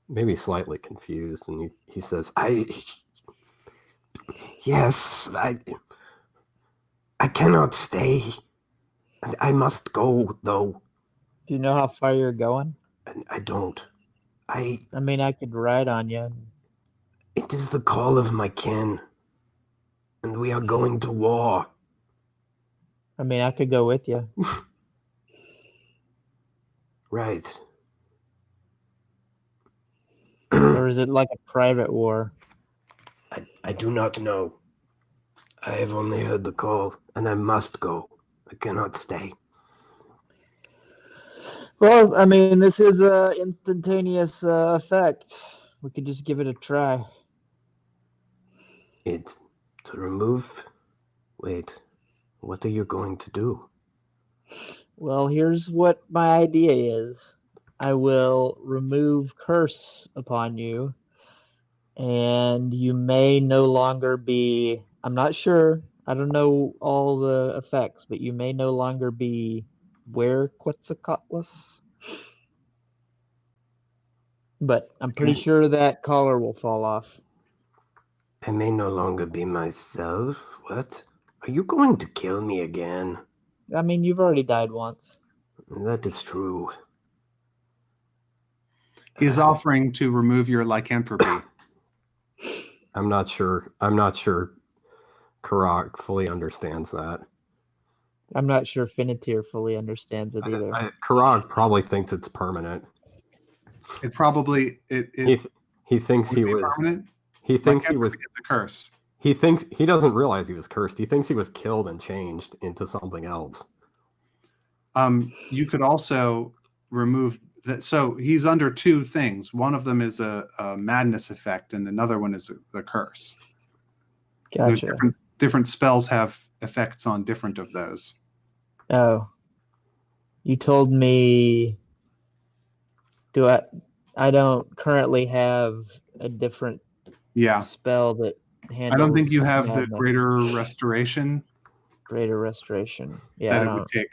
maybe slightly confused, and he says, Yes, I cannot stay. I must go, though. Do you know how far you're going? I don't. I mean, I could ride on you. It is the call of my kin, and we are going to war. I mean, I could go with you. Right. Or is it like a private war? I do not know. I have only heard the call, and I must go. I cannot stay. Well, I mean, this is a instantaneous effect. We could just give it a try. It's to remove... Wait, what are you going to do? Well, here's what my idea is. I will remove curse upon you, and you may no longer be, I'm not sure, I don't know all the effects, but you may no longer be where Quetzalcoatlus. But I'm pretty sure that collar will fall off. I may no longer be myself? What? Are you going to kill me again? I mean, you've already died once. That is true. He is offering to remove your lycanthropy. I'm not sure Karak fully understands that. I'm not sure Fennetir fully understands it either. Karak probably thinks it's permanent. It probably he thinks he was permanent. He thinks he was a curse. He doesn't realize he was cursed. He thinks he was killed and changed into something else. You could also remove that. So he's under two things. One of them is a madness effect, and another one is the curse. Gotcha. There's different spells have effects on different of those. Oh, you told me. I don't currently have a different spell that handles. I don't think you have madness. the greater restoration. Greater restoration. Yeah, that I it don't. would take.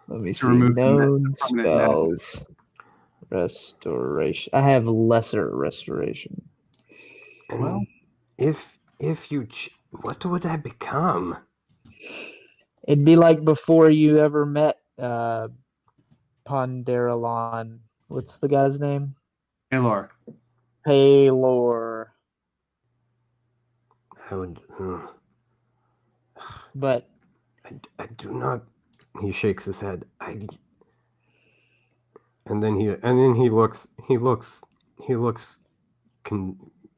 Let me see. Known spells. Restoration. I have lesser restoration. And well, if you, what would I become? It'd be like before you ever met Ponderalon. What's the guy's name? Paylor. I would. But I do not. He shakes his head. And then he looks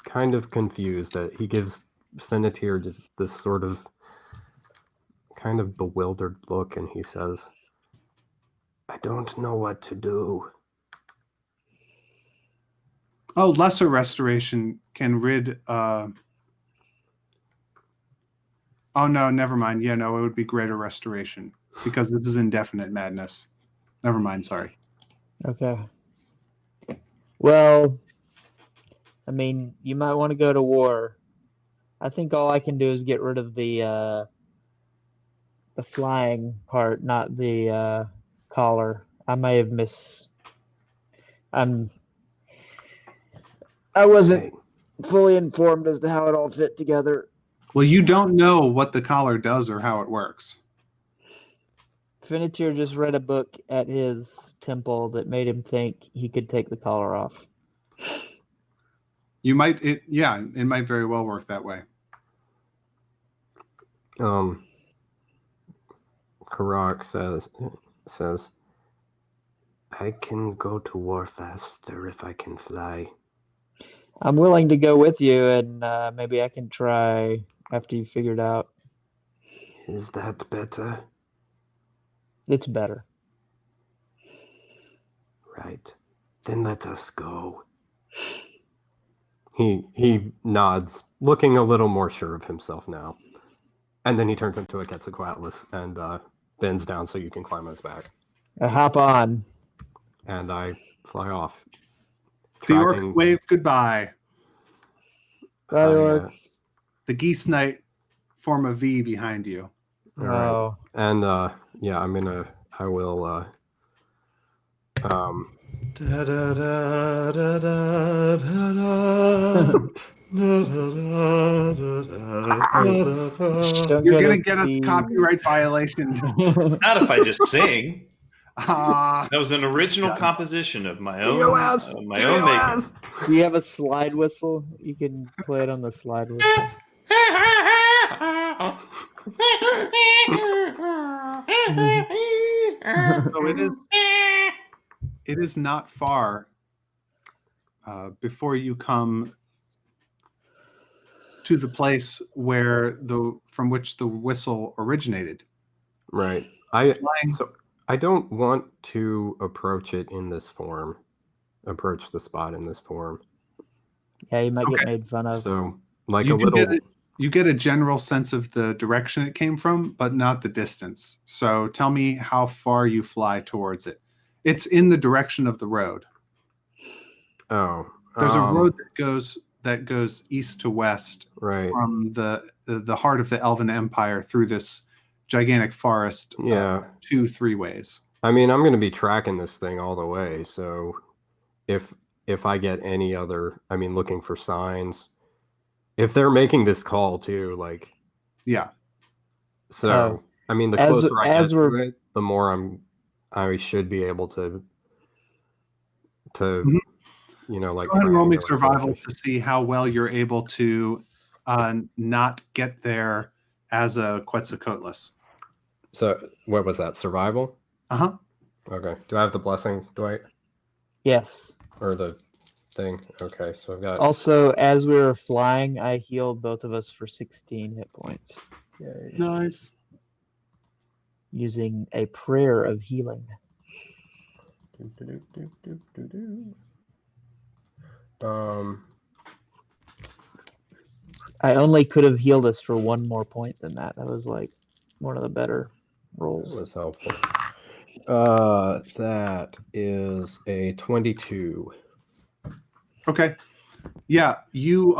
kind of confused. He gives Finnetir just this sort of kind of bewildered look, and he says, I don't know what to do. Oh, lesser restoration can rid. Oh no, never mind. Yeah, no, it would be greater restoration because this is indefinite madness. Never mind. Sorry. Okay. Well, I mean, you might want to go to war. I think all I can do is get rid of the flying part, not the collar. I may have I'm I wasn't Hey, fully informed as to how it all fit together. Well, you don't know what the collar does or how it works. Finnetir just read a book at his temple that made him think he could take the collar off. You might. Yeah, it might very well work that way. Karak says, I can go to war faster if I can fly. I'm willing to go with you, and maybe I can try after you figured out. Is that better? It's better. Right. Then let us go. he nods, looking a little more sure of himself now. And then he turns into a Quetzalcoatlus and bends down so you can climb on his back. I hop on. And I fly off. The orcs wave goodbye. Bye, orcs. The geese knight form a V behind you. All right. Oh. And yeah, I will Da, da, da, da, da, da, da. Don't You're get gonna a get us fee. copyright violation. Not if I just sing. Ah, That was an original composition of my own, DOS! my own making. Do you have a slide whistle? You can play it on the slide whistle. so it is not far before you come to the place from which the whistle originated. right. So I don't want to approach it in this form. Approach the spot in this form. Yeah, you might get made fun of. So like You a do little you get a general sense of the direction it came from, but not the distance. So tell me how far you fly towards it. It's in the direction of the road. There's a road that goes east to west right. from the heart of the Elven Empire through this gigantic forest. Yeah. 2-3 ways. I mean, I'm going to be tracking this thing all the way. So if I get any other, I mean, looking for signs, if they're making this call too, like, yeah. So I mean, the closer I get to it, the more I should be able to you know, like go ahead and roll me survival to see how well you're able to not get there as a Quetzalcoatlus. So what was that? Survival? Uh-huh. Okay. Do I have the blessing, Dwight? Yes. Or the thing? Okay, so I've got... Also, as we were flying, I healed both of us for 16 hit points. Yay. Nice. Using a prayer of healing. I only could have healed us for one more point than that. That was like one of the better rolls. That was helpful. That is a 22. Okay. Yeah, you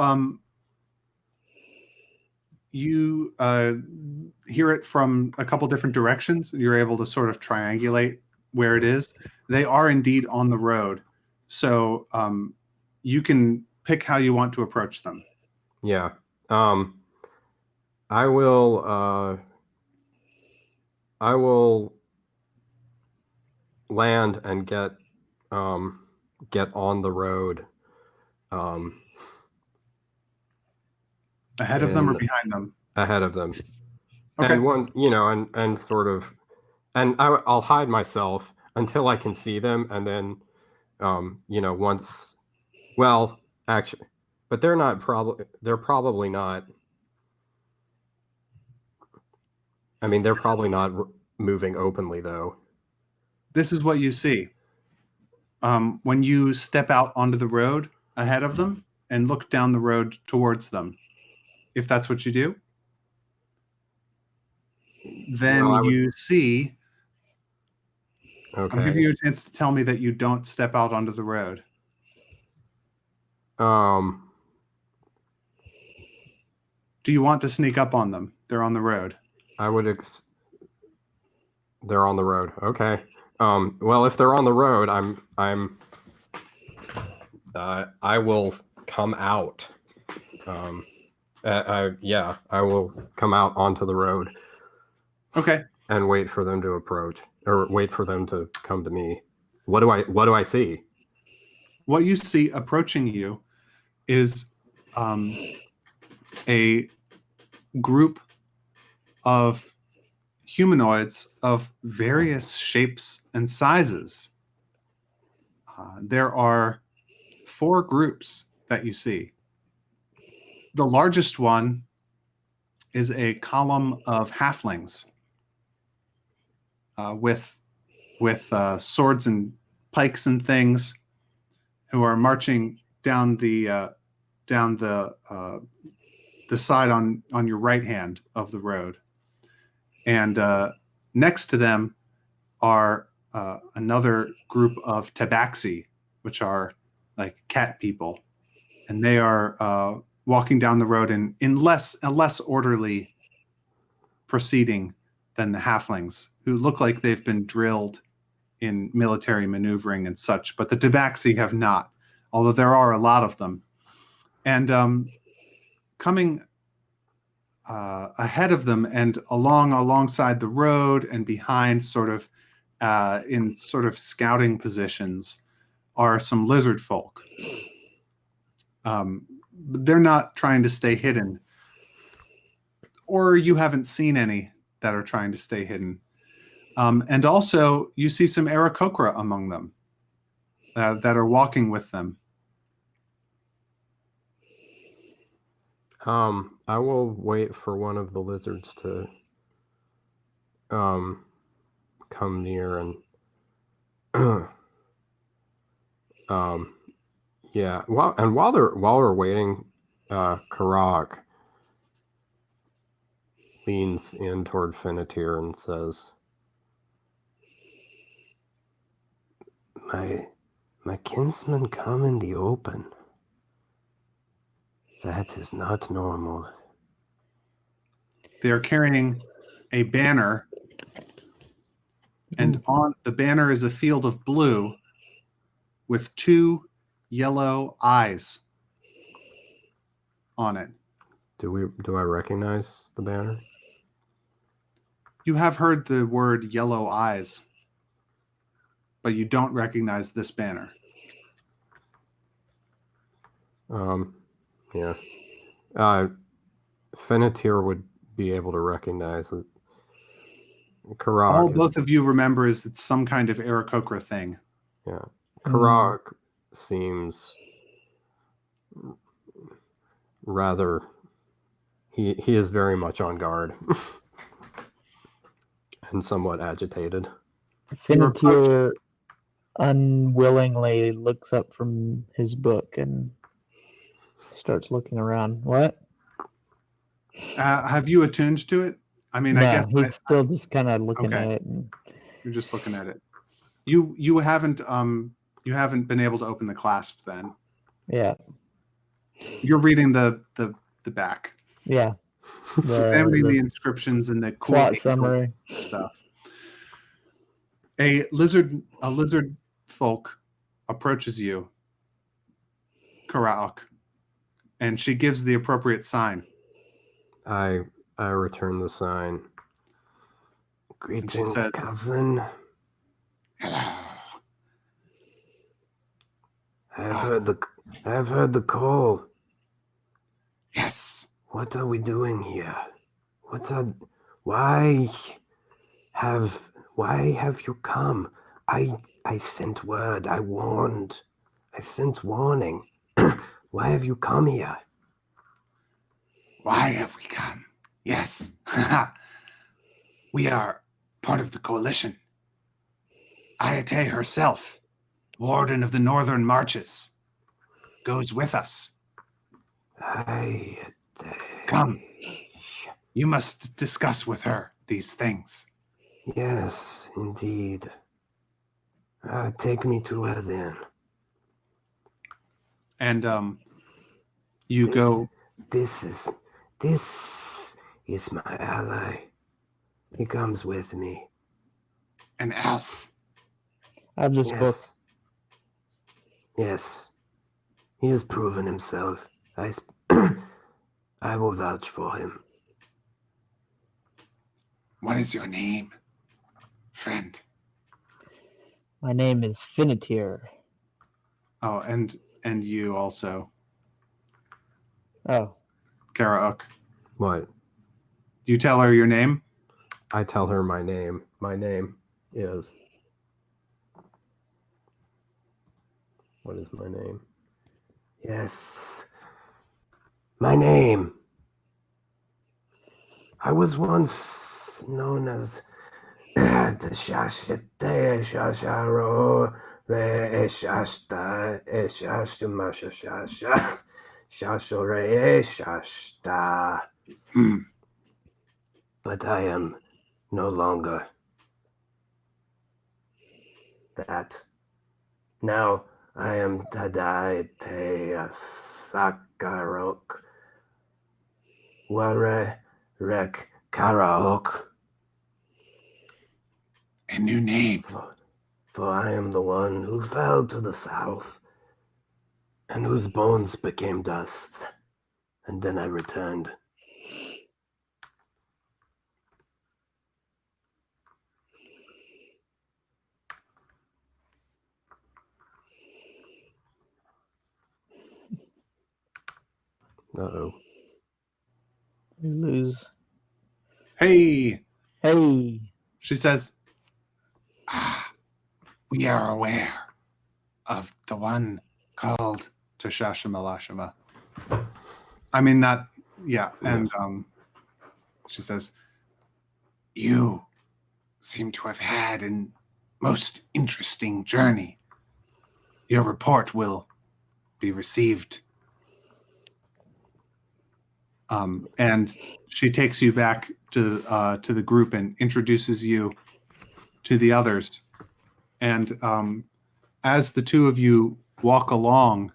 hear it from a couple different directions. You're able to sort of triangulate where it is. They are indeed on the road. So you can pick how you want to approach them. Yeah. I will land and get on the road. Ahead of them or behind them? Ahead of them. Okay. And one, you know, and sort of, and I'll hide myself until I can see them, and then, you know, once, well, actually, but they're probably not I mean, they're probably not moving openly, though. This is what you see. When you step out onto the road ahead of them and look down the road towards them, if that's what you do, then Well, I would- you see. I'll give Okay. you a chance to tell me that you don't step out onto the road. Do you want to sneak up on them? They're on the road. I would. They're on the road. Okay. Well, if they're on the road, I will come out. I will come out onto the road. Okay. And wait for them to approach, or wait for them to come to me. What do I see? What you see approaching you is a group of humanoids of various shapes and sizes. There are 4 groups that you see. The largest one is a column of halflings with swords and pikes and things, who are marching down the side on your right hand of the road. And next to them are another group of tabaxi, which are like cat people, and they are walking down the road in a less orderly proceeding than the halflings, who look like they've been drilled in military maneuvering and such, but the tabaxi have not, although there are a lot of them. And coming ahead of them and alongside the road and behind, sort of in sort of scouting positions, are some lizard folk. They're not trying to stay hidden, or you haven't seen any that are trying to stay hidden. And also, you see some Aarakocra among them that are walking with them. I will wait for one of the lizards to come near and yeah. While we're waiting, Karak leans in toward Finnetir and says, My kinsmen come in the open. That is not normal. They are carrying a banner, and on the banner is a field of blue with 2 yellow eyes on it. Do I recognize the banner? You have heard the word yellow eyes, but you don't recognize this banner. Yeah. Finnetir would be able to recognize it. Karak All both of you remember is it's some kind of Aarakocra thing. Yeah. Karak seems rather... He is very much on guard. And somewhat agitated. Finnetir unwillingly looks up from his book and starts looking around. What? Have you attuned to it? I mean, No, I guess he's still just kind of looking at it. And... You're just looking at it. You haven't been able to open the clasp then. Yeah. You're reading the back. Yeah. Examining the inscriptions and the cool plot summary stuff. A lizard folk approaches you, Karak, and she gives the appropriate sign. I return the sign. Greetings, says, cousin. Hello. I've heard the call. Yes. What are we doing here? Why have you come? I sent word. I warned. I sent warning. Why have you come here? Why have we come? Yes. We are part of the coalition. Ayate herself, Warden of the Northern Marches, goes with us. Come. You must discuss with her these things. Yes, indeed. Take me to her then. And you go. This is my ally. He comes with me. An elf. I have this book. Yes. He has proven himself. I will vouch for him. What is your name, friend? My name is Finitier. Oh, and you also, Oh, Karauk. What? Do you tell her your name? I tell her my name. My name is. What is my name? Yes. My name. I was once known as the Shashite Shasharo Re Shashta Shashtumasha Shasha Shashore Shashta. But I am no longer that. Now I am Tadai Te Sakarok Ware Rek Karaok. A new name. For I am the one who fell to the south, and whose bones became dust, and then I returned. Uh-oh. you lose. Hey, Hey, she says. We are aware of the one called Tashashimalashima. I mean, not, yeah. And she says, you seem to have had a most interesting journey. Your report will be received. And she takes you back to the group and introduces you to the others. And as the two of you walk along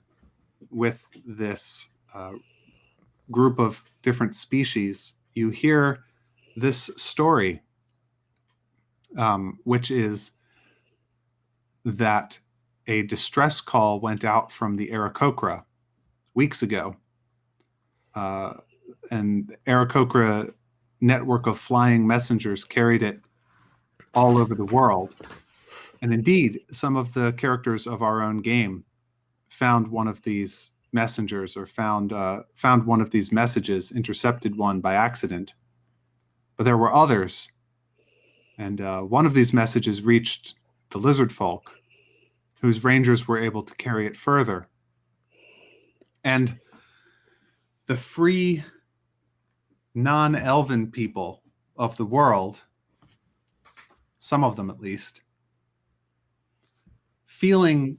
with this group of different species, you hear this story, which is that a distress call went out from the Aarakocra weeks ago. And the Aarakocra network of flying messengers carried it all over the world. And indeed, some of the characters of our own game found one of these messengers, or found one of these messages, intercepted one by accident. But there were others, and one of these messages reached the lizard folk, whose rangers were able to carry it further. And the free non-elven people of the world, some of them at least, feeling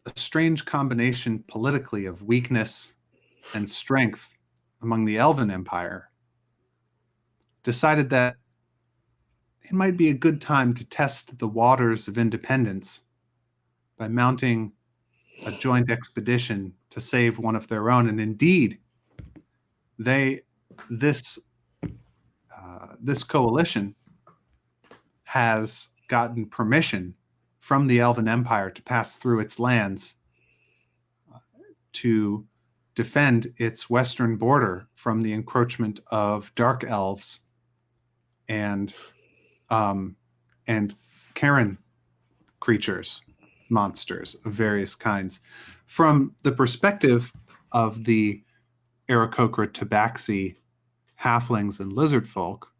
a strange combination politically of weakness and strength among the Elven Empire, decided that it might be a good time to test the waters of independence by mounting a joint expedition to save one of their own. And indeed, this coalition has gotten permission from the Elven Empire to pass through its lands to defend its western border from the encroachment of dark elves and Karen creatures, monsters of various kinds. From the perspective of the Aarakocra tabaxi halflings and lizard folk,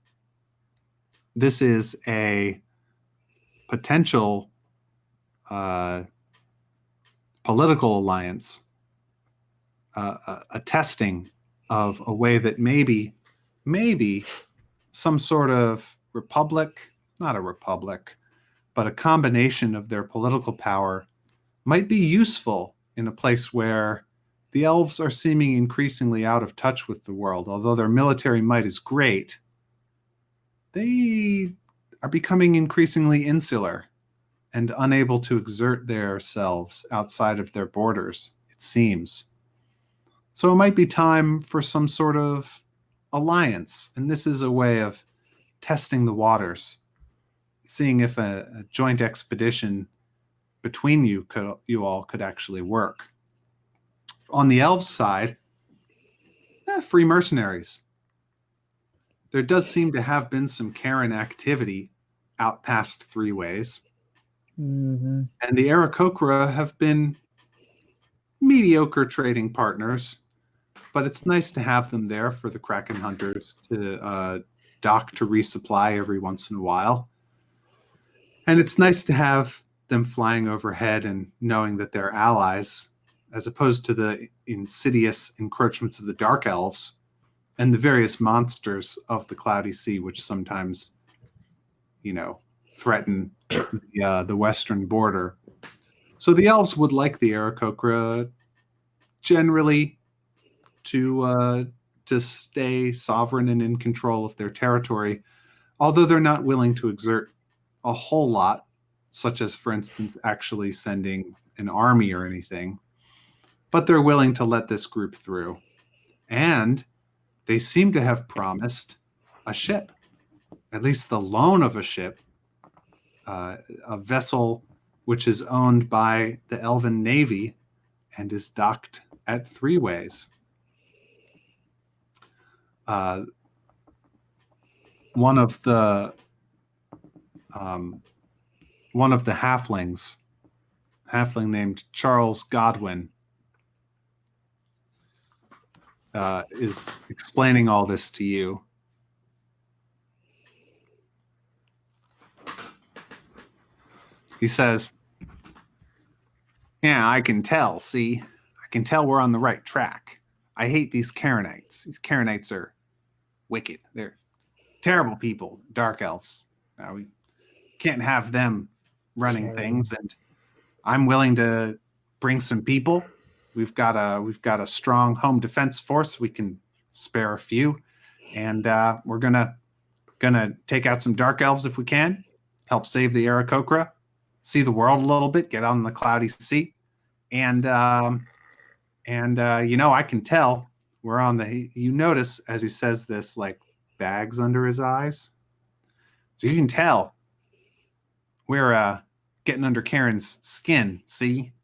this is a potential political alliance, a testing of a way that maybe maybe some sort of republic, not a republic, but a combination of their political power might be useful in a place where the elves are seeming increasingly out of touch with the world. Although their military might is great, they are becoming increasingly insular and unable to exert themselves outside of their borders, it seems. So it might be time for some sort of alliance, and this is a way of testing the waters, seeing if a joint expedition between you all could actually work. On the elves side, free mercenaries. There does seem to have been some Karen activity out past 3 ways. Mm-hmm. And the Aarakocra have been mediocre trading partners, but it's nice to have them there for the Kraken hunters to dock to resupply every once in a while. And it's nice to have them flying overhead and knowing that they're allies, as opposed to the insidious encroachments of the Dark Elves and the various monsters of the Cloudy Sea, which sometimes, threaten the western border. So the elves would like the Aarakocra generally to stay sovereign and in control of their territory, although they're not willing to exert a whole lot, such as, for instance, actually sending an army or anything. But they're willing to let this group through. And they seem to have promised a ship, at least the loan of a ship, a vessel which is owned by the Elven Navy and is docked at 3 ways. One of the halfling named Charles Godwin, is explaining all this to you. He says, "Yeah, I can tell, see? I can tell we're on the right track. I hate these Karenites. These Karenites are wicked. They're terrible people, dark elves. We can't have them running things, and I'm willing to bring some people. We've got a strong home defense force. We can spare a few, and we're gonna take out some dark elves if we can, help save the Aarakocra, see the world a little bit, get on the Cloudy Sea, and I can tell we're on the. You notice as he says this, like bags under his eyes, so you can tell we're getting under Karen's skin. See,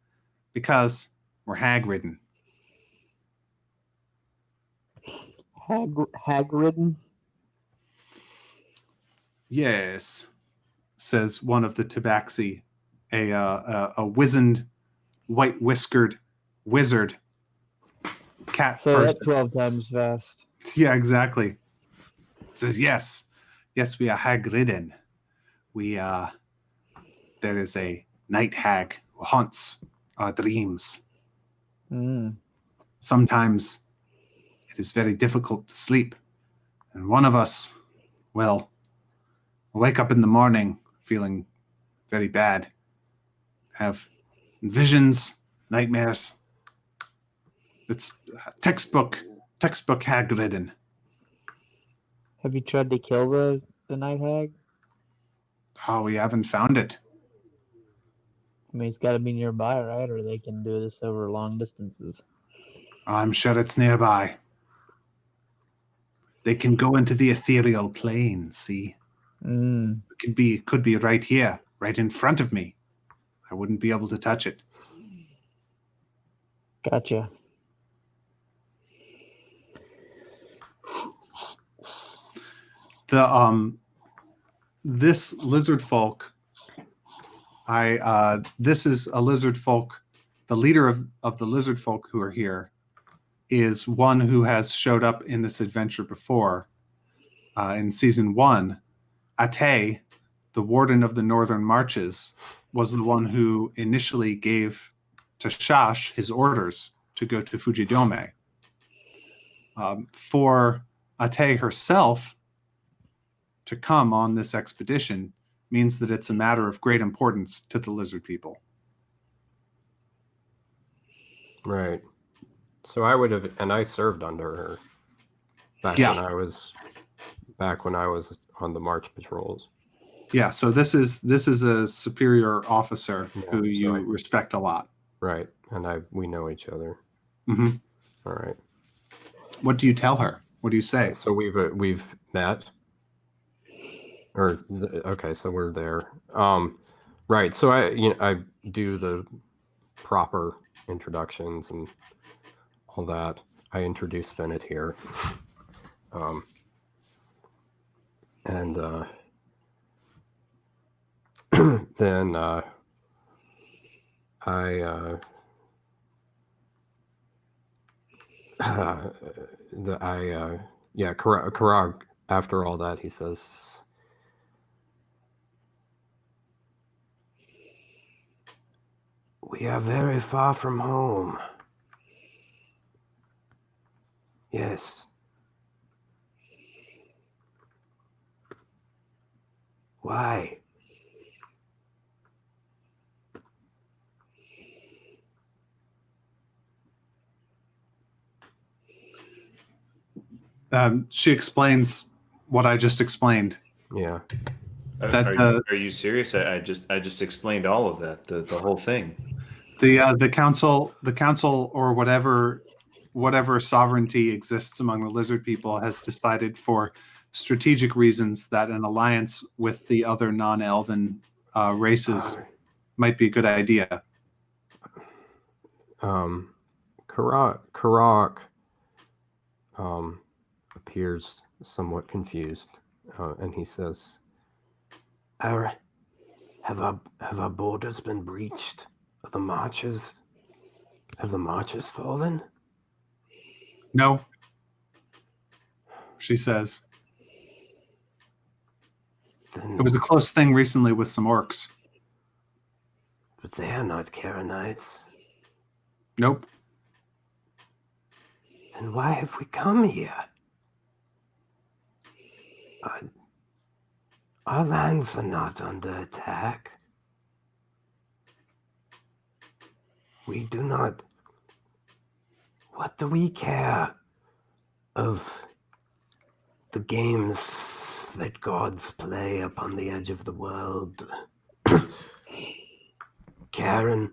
because we're hag-ridden." Hag-ridden? "Yes," says one of the Tabaxi, a wizened, white-whiskered wizard cat Say person. that 12 times fast. Yeah, exactly. Says, yes, we are hag-ridden. There is a night hag who haunts our dreams. Mm. Sometimes it is very difficult to sleep, and one of us, will wake up in the morning feeling very bad, have visions, nightmares. It's textbook hag-ridden. Have you tried to kill the night hag? Oh, we haven't found it. I mean, it's got to be nearby, right? Or they can do this over long distances. I'm sure it's nearby. They can go into the ethereal plane, see? Mm. It could be right here, right in front of me. I wouldn't be able to touch it. Gotcha. This lizard folk, this is a lizard folk. The leader of the lizard folk who are here is one who has showed up in this adventure before. In season 1, Ate, the warden of the Northern Marches, was the one who initially gave to Shash his orders to go to Fujidome. For Ate herself to come on this expedition means that it's a matter of great importance to the lizard people. Right. So I would have, and I served under her back Yeah. when I was on the march patrols. Yeah, so this is a superior officer Yeah, who you so respect a lot. Right, and we know each other. Mm-hmm. All right. What do you tell her? What do you say? So we've met. Okay, so we're there. Right. So I do the proper introductions and all that. I introduce Fennett here. And then Karag, after all that, he says, "We are very far from home." Yes. Why? She explains what I just explained. Yeah. Are you serious? I just explained all of that, the whole thing. The council, or whatever sovereignty exists among the lizard people, has decided for strategic reasons that an alliance with the other non-elven races might be a good idea. Karak appears somewhat confused, and he says, Have our borders been breached? Have the marches fallen?" No, she says. Then, It was a close thing recently with some orcs. but they are not Karenites. Nope. Then why have we come here? Our lands are not under attack. We do not. What do we care of the games that gods play upon the edge of the world? Karen,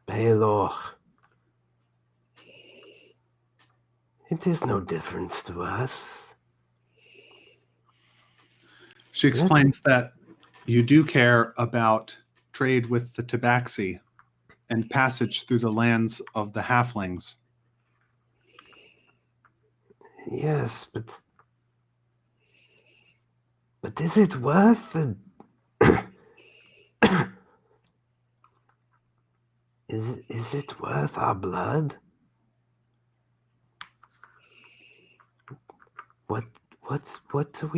Baylor. It is no difference to us. She explains that you do care about trade with the Tabaxi and passage through the lands of the halflings. Yes, but is it worth the... is it worth our blood? What do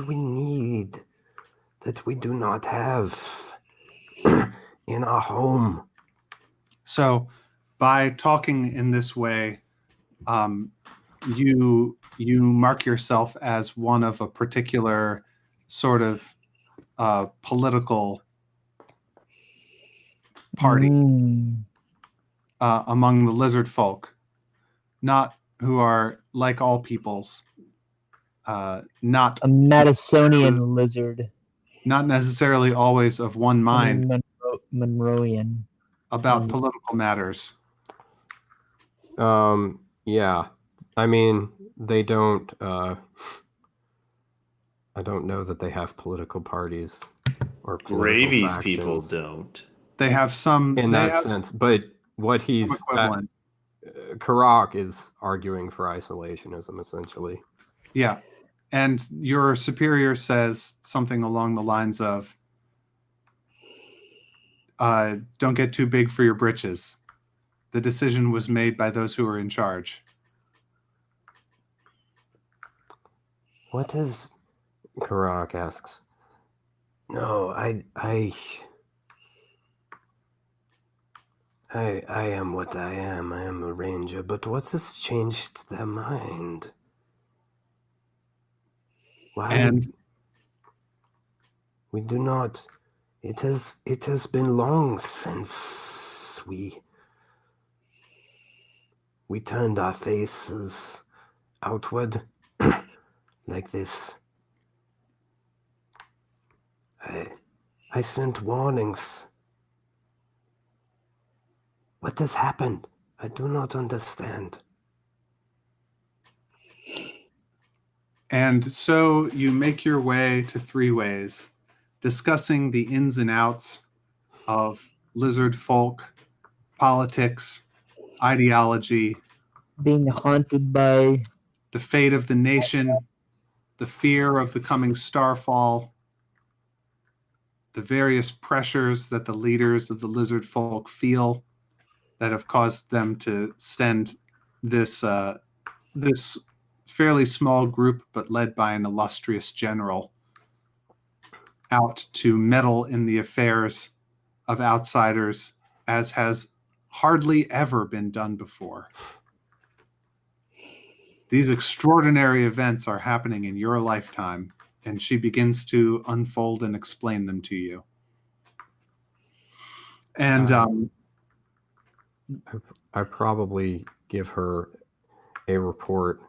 we need that we do not have in our home? So, by talking in this way, you mark yourself as one of a particular sort of political party among the lizard folk, not who are like all peoples, not A Madisonian lizard. not necessarily always of one mind Monroean. about political matters. Yeah. I mean, they don't... I don't know that they have political parties or political Gravy's factions. people don't. They have some in that sense, but what he's equivalent. Karak is arguing for isolationism, essentially. Yeah. And your superior says something along the lines of, don't get too big for your britches. The decision was made by those who are in charge. What is... Karak asks. No, I am what I am. I am a ranger, but what has changed their mind? Why? And We do not. It has been long since we turned our faces outward like this. I sent warnings. What has happened? I do not understand. And so you make your way to Three Ways, discussing the ins and outs of lizard folk, politics, ideology, Being haunted by the fate of the nation, the fear of the coming Starfall, the various pressures that the leaders of the lizard folk feel that have caused them to send this this fairly small group, but led by an illustrious general, out to meddle in the affairs of outsiders, as has hardly ever been done before. These extraordinary events are happening in your lifetime, and she begins to unfold and explain them to you. And I probably give her a report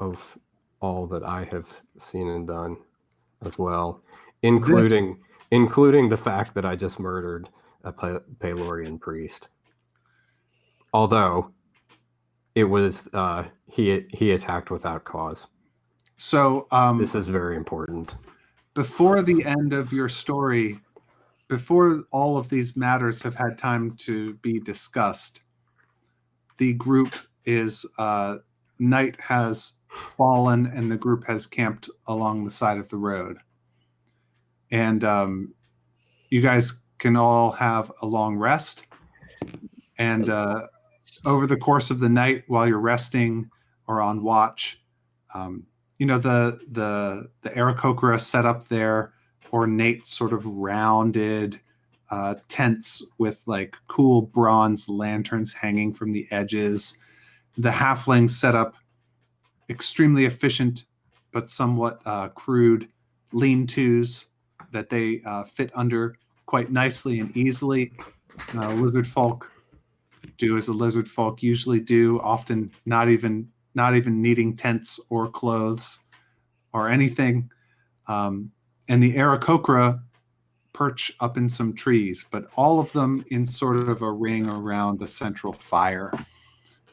of all that I have seen and done as well, including the fact that I just murdered a Pelorian priest. Although it was he attacked without cause. so This is very important. before the end of your story, before all of these matters have had time to be discussed, the group is night has fallen and the group has camped along the side of the road. And you guys can all have a long rest. And over the course of the night, while you're resting or on watch, the Aarakocra set up their ornate, sort of rounded tents with like cool bronze lanterns hanging from the edges. The halflings set up extremely efficient but somewhat crude lean-tos that they fit under quite nicely and easily. Lizard folk do as a lizard folk usually do, often not even needing tents or clothes or anything. And the Aarakocra perch up in some trees, but all of them in sort of a ring around a central fire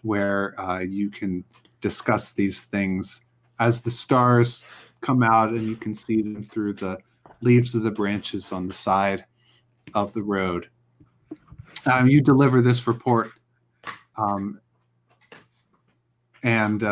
where you can discuss these things as the stars come out and you can see them through the leaves of the branches on the side of the road. You deliver this report, and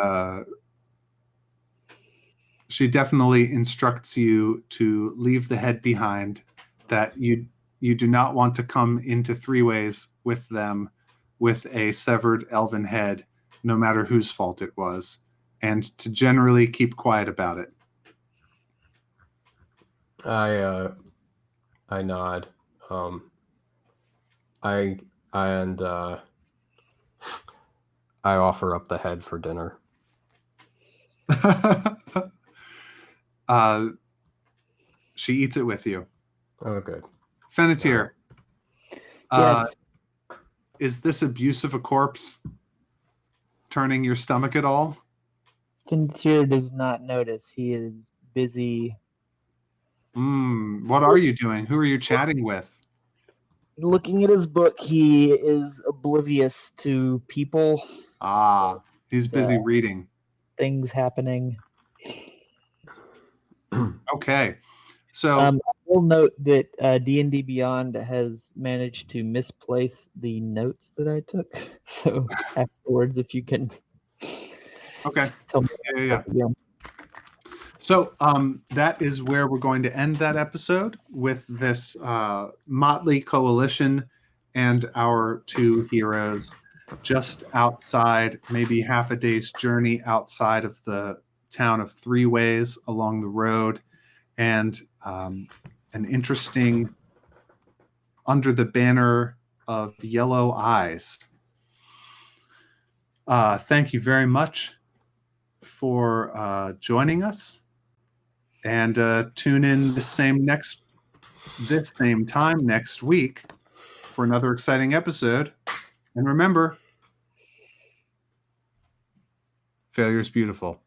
she definitely instructs you to leave the head behind, that you do not want to come into Three Ways with them with a severed elven head, no matter whose fault it was, and to generally keep quiet about it. I nod. I offer up the head for dinner. She eats it with you. Oh, good. Fennetir, yes. is this abuse of a corpse turning your stomach at all? Kintier does not notice. He is busy What are you doing? Who are you chatting with? looking at his book. He is oblivious to people, He's busy reading. things happening. Okay. So I will note that D&D Beyond has managed to misplace the notes that I took. So afterwards, if you can okay. tell me. Yeah. So that is where we're going to end that episode, with this motley coalition and our two heroes just outside, maybe half a day's journey outside of the town of Three Ways along the road, and an interesting under the banner of Yellow Eyes. Thank you very much for joining us. And tune in this same time next week for another exciting episode. And remember, failure is beautiful.